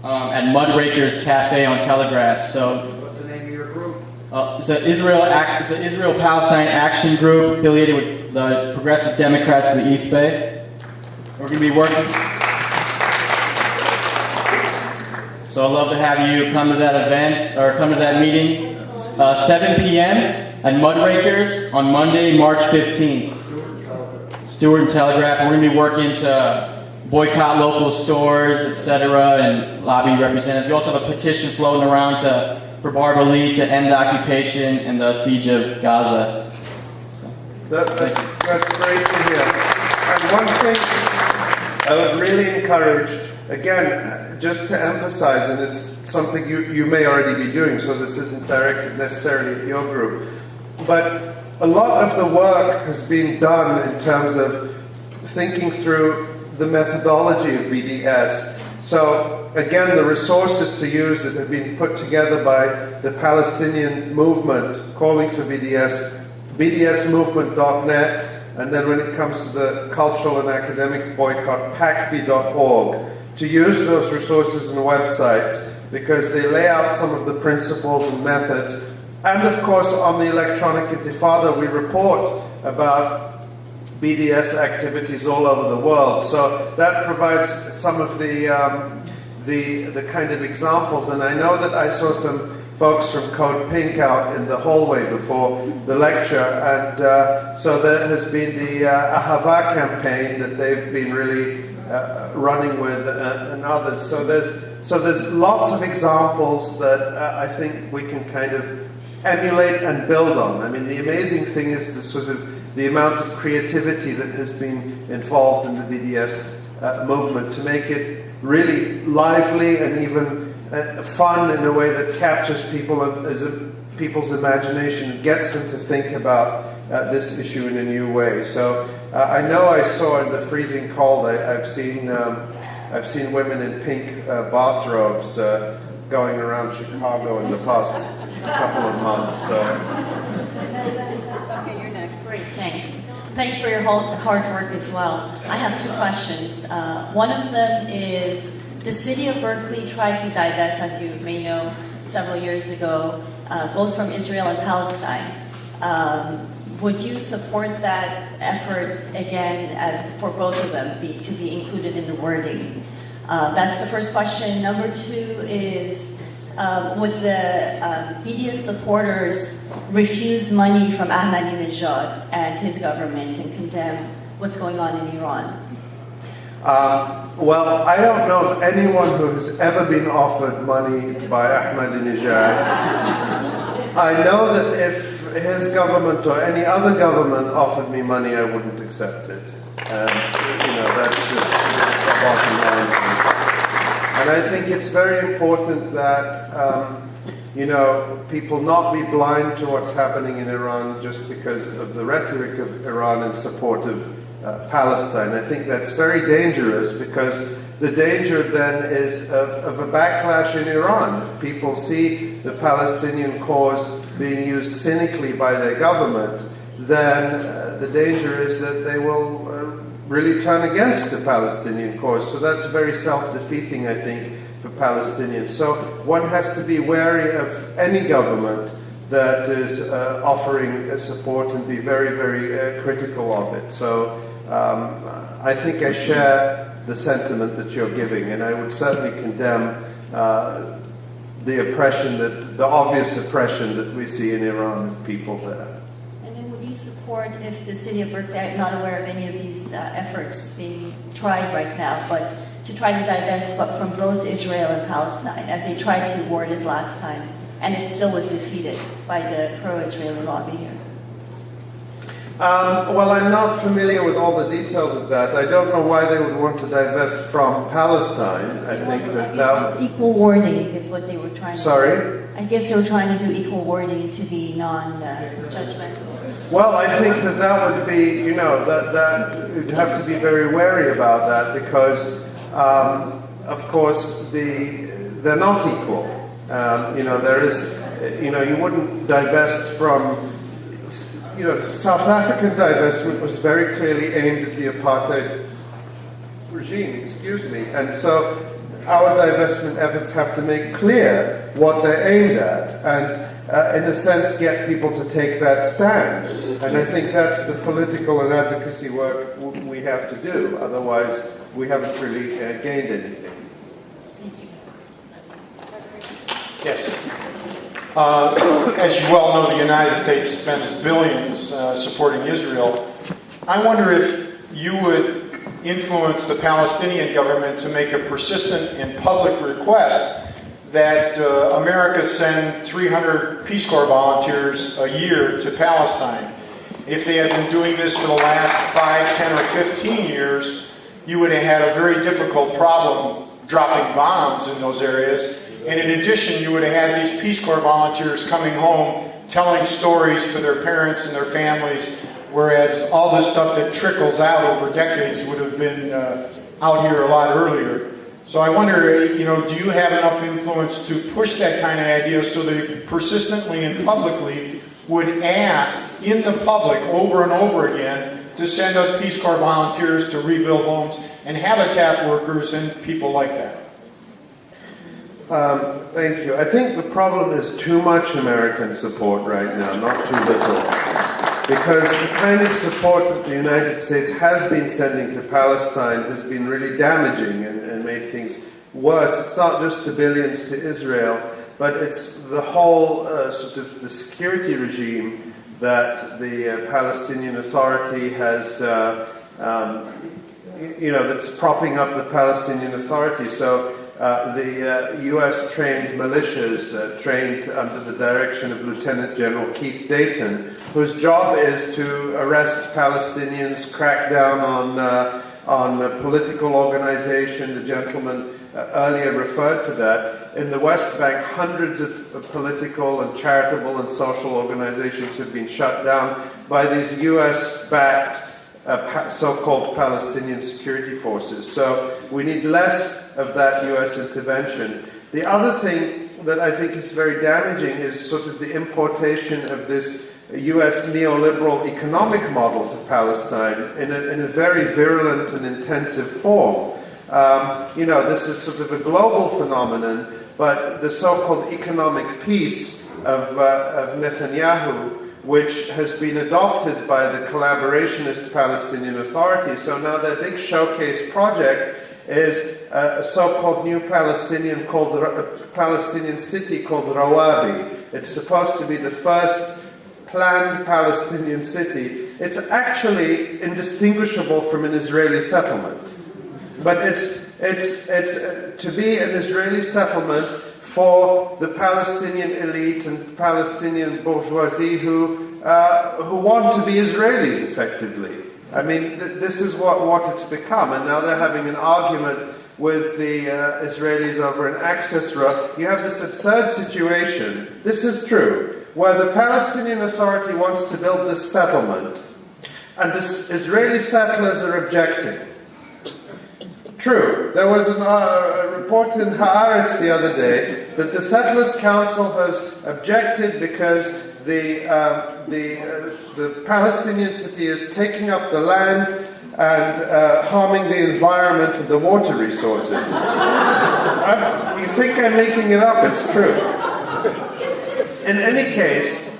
S14: at Mudrakers Cafe on Telegraph. So,
S2: what's the name of your group?
S14: It's an Israel-Palestine action group affiliated with the Progressive Democrats of the East Bay. We're going to be working. So I'd love to have you come to that event, or come to that meeting, 7 p.m. at Mudrakers on Monday, March 15th. Stewart and Telegraph. And we're going to be working to boycott local stores, etc., and lobby representatives. We also have a petition floating around for Barbara Lee to end the occupation and the siege of Gaza.
S2: That's great to hear. And one thing I would really encourage, again, just to emphasize, and it's something you may already be doing, so this isn't directed necessarily at your group, but a lot of the work has been done in terms of thinking through the methodology of BDS. So, again, the resources to use that have been put together by the Palestinian movement calling for BDS, bdsmovement.net, and then when it comes to the cultural and academic boycott, pacby.org, to use those resources and websites because they lay out some of the principles and methods. And of course, on the Electronic Intifada, we report about BDS activities all over the world. So that provides some of the kind of examples. And I know that I saw some folks from Code Pink out in the hallway before the lecture, and so there has been the Ahava campaign that they've been really running with, and others. So there's lots of examples that I think we can kind of emulate and build on. I mean, the amazing thing is the amount of creativity that has been involved in the BDS movement to make it really lively and even fun in a way that captures people's imagination and gets them to think about this issue in a new way. So I know I saw in the freezing cold, I've seen women in pink bathrobes going around Chicago in the past couple of months. So.
S8: Okay, you're next. Great, thanks.
S15: Thanks for your hard work as well. I have two questions. One of them is the city of Berkeley tried to divest, as you may know, several years ago, both from Israel and Palestine. Would you support that effort again for both of them to be included in the wording? That's the first question. Number two is, would the BDS supporters refuse money from Ahmadinejad and his government and condemn what's going on in Iran?
S2: Well, I don't know of anyone who has ever been offered money by Ahmadinejad. I know that if his government or any other government offered me money, I wouldn't accept it. That's just the bottom line. And I think it's very important that, people not be blind to what's happening in Iran just because of the rhetoric of Iran in support of Palestine. I think that's very dangerous because the danger then is of a backlash in Iran. If people see the Palestinian cause being used cynically by their government, then the danger is that they will really turn against the Palestinian cause. So that's very self-defeating, I think, for Palestinians. So one has to be wary of any government that is offering support and be very, very critical of it. So I think I share the sentiment that you're giving, and I would certainly condemn the obvious oppression that we see in Iran of people there.
S15: And then would you support, if the city of Berkeley, I'm not aware of any of these efforts being tried right now, but to try to divest from both Israel and Palestine, as they tried to word it last time, and it still was defeated by the pro-Israeli lobby here?
S2: Well, I'm not familiar with all the details of that. I don't know why they would want to divest from Palestine. I think that
S15: equal wording is what they were trying to do.
S2: Sorry?
S15: I guess they were trying to do equal wording to be non-judgmental.
S2: Well, I think that would be, that you'd have to be very wary about that because, of course, they're not equal. There is, you wouldn't divest from. South African divestment was very clearly aimed at the apartheid regime, and so our divestment efforts have to make clear what they're aimed at, and in a sense get people to take that stand. And I think that's the political and advocacy work we have to do, otherwise we haven't really gained anything.
S16: Yes. As you well know, the United States spends billions supporting Israel. I wonder if you would influence the Palestinian government to make a persistent and public request that America send 300 Peace Corps volunteers a year to Palestine. If they had been doing this for the last 5, 10, or 15 years, you would have had a very difficult problem dropping bombs in those areas. And in addition, you would have had these Peace Corps volunteers coming home, telling stories to their parents and their families, whereas all this stuff that trickles out over decades would have been out here a lot earlier. So I wonder, do you have enough influence to push that kind of idea so that persistently and publicly would ask in the public over and over again to send us Peace Corps volunteers to rebuild homes and habitat workers and people like that?
S2: Thank you. I think the problem is too much American support right now, not too little. Because the kind of support that the United States has been sending to Palestine has been really damaging and made things worse. It's not just the billions to Israel, but it's the whole the security regime that the Palestinian Authority has, that's propping up the Palestinian Authority. So the U.S.-trained militias trained under the direction of Lieutenant General Keith Dayton, whose job is to arrest Palestinians, crack down on political organization. The gentleman earlier referred to that. In the West Bank, hundreds of political and charitable and social organizations have been shut down by these U.S.-backed so-called Palestinian security forces. So we need less of that U.S. intervention. The other thing that I think is very damaging is sort of the importation of this U.S. neoliberal economic model to Palestine in a very virulent and intensive form. This is sort of a global phenomenon, but the so-called economic peace of Netanyahu, which has been adopted by the collaborationist Palestinian Authority. So now their big showcase project is a so-called new Palestinian city called Rawabi. It's supposed to be the first planned Palestinian city. It's actually indistinguishable from an Israeli settlement. But it's to be an Israeli settlement for the Palestinian elite and Palestinian bourgeoisie who want to be Israelis, effectively. I mean, this is what it's become, and now they're having an argument with the Israelis over an access road. You have this absurd situation, this is true, where the Palestinian Authority wants to build this settlement, and the Israeli settlers are objecting. True. There was a report in Haaretz the other day that the Settlers Council has objected because the Palestinian city is taking up the land and harming the environment and the water resources. You think I'm making it up? It's true. In any case,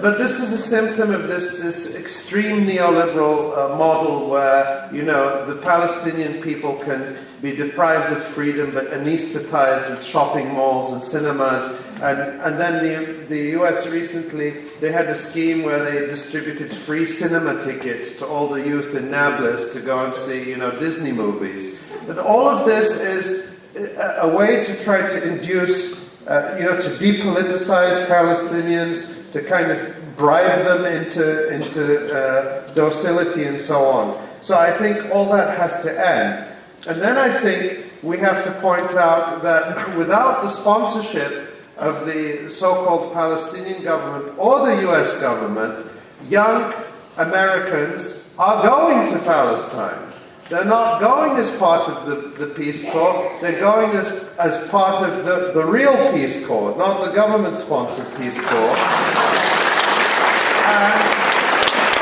S2: but this is a symptom of this extreme neoliberal model where, the Palestinian people can be deprived of freedom but anesthetized with shopping malls and cinemas. And then the US recently, they had a scheme where they distributed free cinema tickets to all the youth in Nablus to go and see, Disney movies. But all of this is a way to try to induce, to depoliticize Palestinians, to kind of bribe them into docility and so on. So I think all that has to end. And then I think we have to point out that without the sponsorship of the so-called Palestinian government or the US government, young Americans are going to Palestine. They're not going as part of the Peace Corps, they're going as part of the real Peace Corps, not the government-sponsored Peace Corps.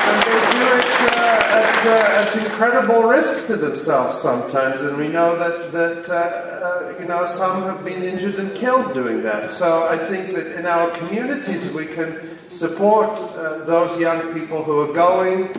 S2: And they do it at incredible risk to themselves sometimes, and we know that some have been injured and killed doing that. So I think that in our communities we can support those young people who are going,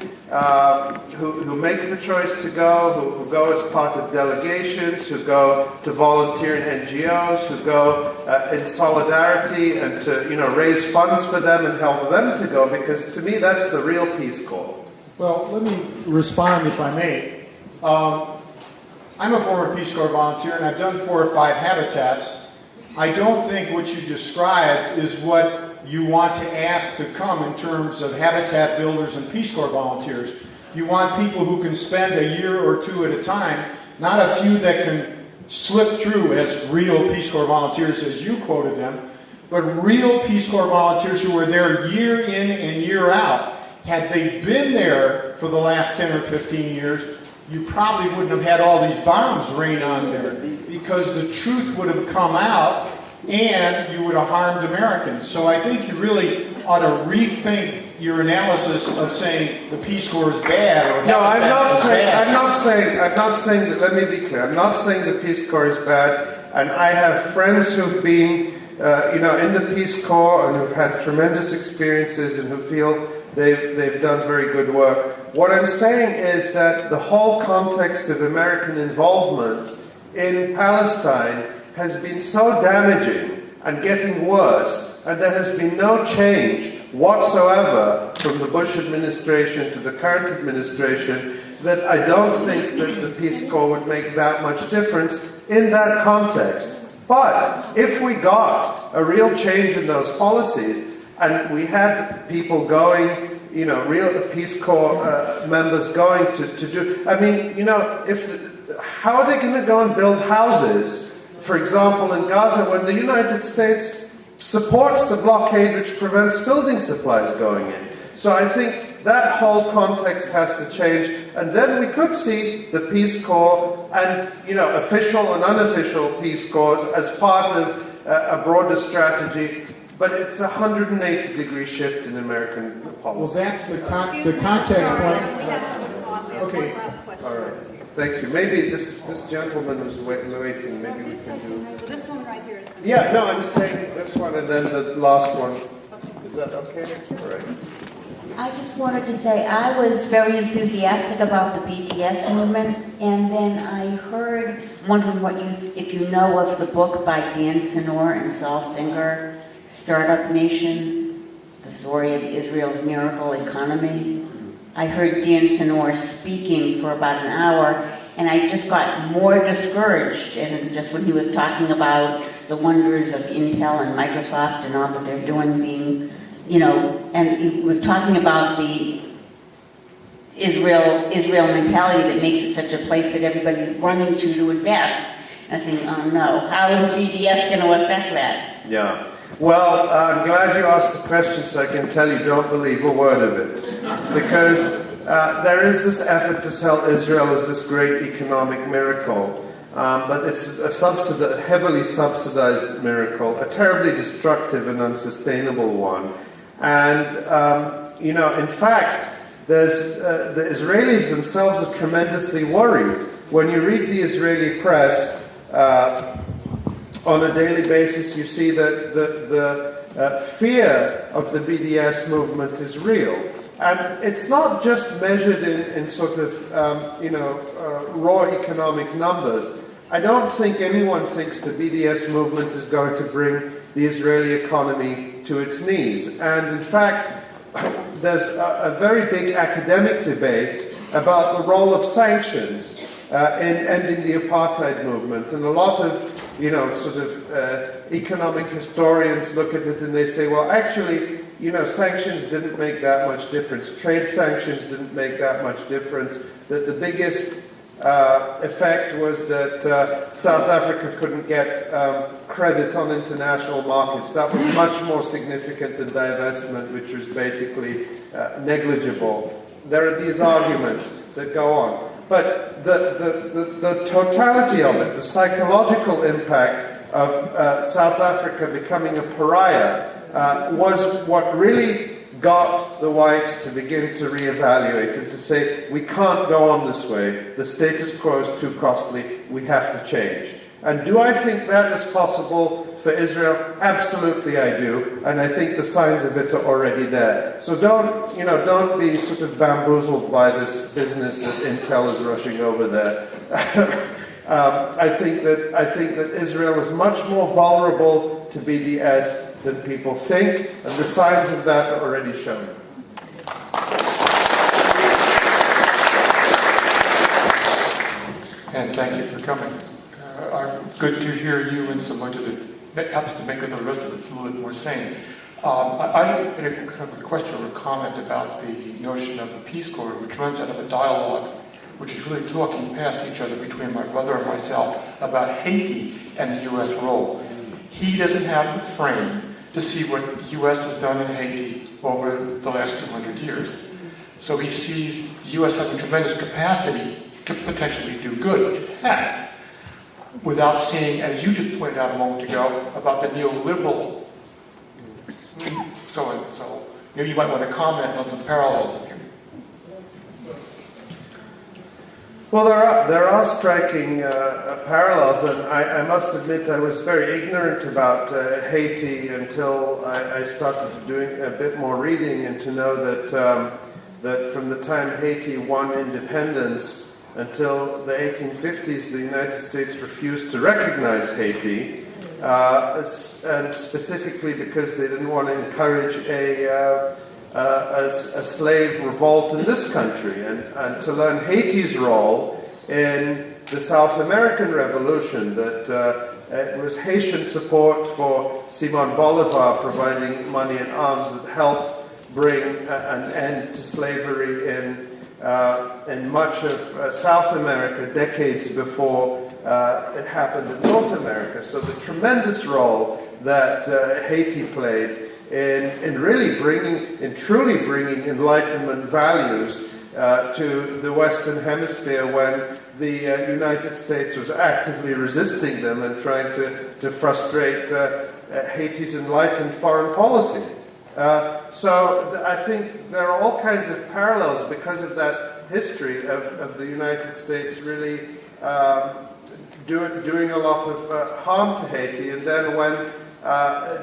S2: who make the choice to go, who go as part of delegations, who go to volunteer in NGOs, who go in solidarity and to raise funds for them and help them to go, because to me that's the real Peace Corps.
S16: Well, let me respond if I may. I'm a former Peace Corps volunteer and I've done 4 or 5 habitats. I don't think what you described is what you want to ask to come in terms of habitat builders and Peace Corps volunteers. You want people who can spend a year or 2 at a time, not a few that can slip through as real Peace Corps volunteers as you quoted them, but real Peace Corps volunteers who are there year in and year out. Had they been there for the last 10 or 15 years, you probably wouldn't have had all these bombs rain on there, because the truth would have come out and you would have harmed Americans. So I think you really ought to rethink your analysis of saying the Peace Corps is bad. Or
S2: no, I'm not saying that. Let me be clear. I'm not saying the Peace Corps is bad. And I have friends who've been, in the Peace Corps and who've had tremendous experiences and who feel they've done very good work. What I'm saying is that the whole context of American involvement in Palestine has been so damaging and getting worse, and there has been no change whatsoever from the Bush administration to the current administration, that I don't think that the Peace Corps would make that much difference in that context. But if we got a real change in those policies, and we had people going, real Peace Corps members going to do, how are they going to go and build houses, for example, in Gaza, when the United States supports the blockade which prevents building supplies going in? So I think that whole context has to change, and then we could see the Peace Corps and, official and unofficial Peace Corps as part of a broader strategy. but it's a 180-degree shift in American policy.
S16: Well, that's the context point. Okay.
S2: All right. Thank you. Maybe this gentleman who's waiting, maybe we can do...
S12: So this one right here is...
S2: Yeah, no, I'm saying this one and then the last one. Is that okay? All right.
S17: I just wanted to say I was very enthusiastic about the BDS movement, and then I heard, wondering if you know of the book by Dan Senor and Saul Singer, Startup Nation, the story of Israel's miracle economy. I heard Dan Senor speaking for about an hour, and I just got more discouraged, and just when he was talking about the wonders of Intel and Microsoft and all that they're doing being, and he was talking about the Israel mentality that makes it such a place that everybody's running to invest. And I was thinking, oh no, how is BDS going to affect that?
S2: Yeah. Well, I'm glad you asked the question so I can tell you don't believe a word of it. Because there is this effort to sell Israel as this great economic miracle. But it's a heavily subsidized miracle, a terribly destructive and unsustainable one. And, in fact, the Israelis themselves are tremendously worried. When you read the Israeli press, on a daily basis, you see that the fear of the BDS movement is real. And it's not just measured in sort of, raw economic numbers. I don't think anyone thinks the BDS movement is going to bring the Israeli economy to its knees. And in fact, there's a very big academic debate about the role of sanctions in ending the apartheid movement. And a lot of, economic historians look at it and they say, well, actually, sanctions didn't make that much difference. Trade sanctions didn't make that much difference. That the biggest effect was that South Africa couldn't get credit on international markets. That was much more significant than divestment, which was basically negligible. There are these arguments that go on. But the totality of it, the psychological impact of South Africa becoming a pariah, was what really got the whites to begin to reevaluate and to say, we can't go on this way. The status quo is too costly. We have to change. And do I think that is possible for Israel? Absolutely I do. And I think the signs of it are already there. So don't be sort of bamboozled by this business that Intel is rushing over there. I think that Israel is much more vulnerable to BDS than people think, and the signs of that are already shown.
S18: And thank you for coming. It's good to hear you and so much of it helps to make the rest of us a little bit more sane. I had a kind of a question or a comment about the notion of the Peace Corps, which runs out of a dialogue which is really talking past each other between my brother and myself about Haiti and the U.S. role. He doesn't have the frame to see what the U.S. has done in Haiti over the last 200 years. So he sees the U.S. having tremendous capacity to potentially do good, which it has, without seeing, as you just pointed out a moment ago, about the neoliberal so and so. Maybe you might want to comment on some parallels.
S2: Well, there are striking parallels, and I must admit I was very ignorant about Haiti until I started doing a bit more reading and to know that from the time Haiti won independence until the 1850s, the United States refused to recognize Haiti, and specifically because they didn't want to encourage a slave revolt in this country, and to learn Haiti's role in the South American Revolution, that it was Haitian support for Simon Bolivar providing money and arms that helped bring an end to slavery in much of South America decades before it happened in North America. So the tremendous role that Haiti played in really truly bringing Enlightenment values to the Western Hemisphere when the United States was actively resisting them and trying to frustrate Haiti's enlightened foreign policy. So I think there are all kinds of parallels because of that history of the United States really doing a lot of harm to Haiti, and then when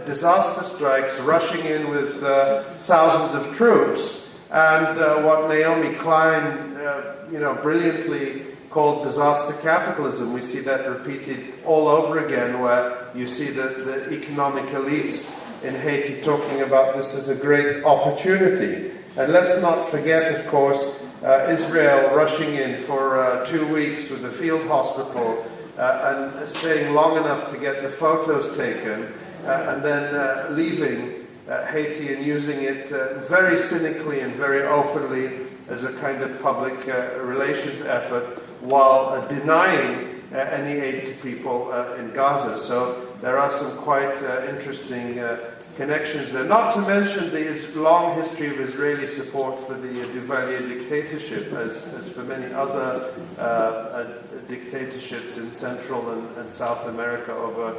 S2: disaster strikes, rushing in with thousands of troops, and what Naomi Klein, brilliantly called disaster capitalism. We see that repeated all over again, where you see the economic elites in Haiti talking about this as a great opportunity. And let's not forget, of course, Israel rushing in for 2 weeks with a field hospital and staying long enough to get the photos taken, and then leaving Haiti and using it very cynically and very openly as a kind of public relations effort, while denying any aid to people in Gaza. So there are some quite interesting connections there. Not to mention the long history of Israeli support for the Duvalier dictatorship, as for many other dictatorships in Central and South America over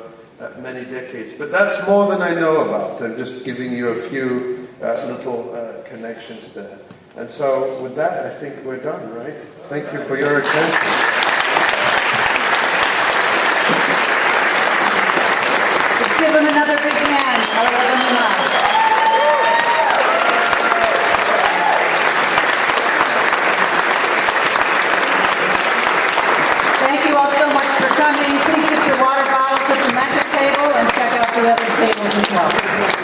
S2: many decades. But that's more than I know about. I'm just giving you a few little connections there. And so with that, I think we're done, right? Thank you for your attention.
S12: Let's give them another big hand. Ali Abunimah. Thank you all so much for coming. Please get your water bottles at the Mecca table and check out the other tables as well.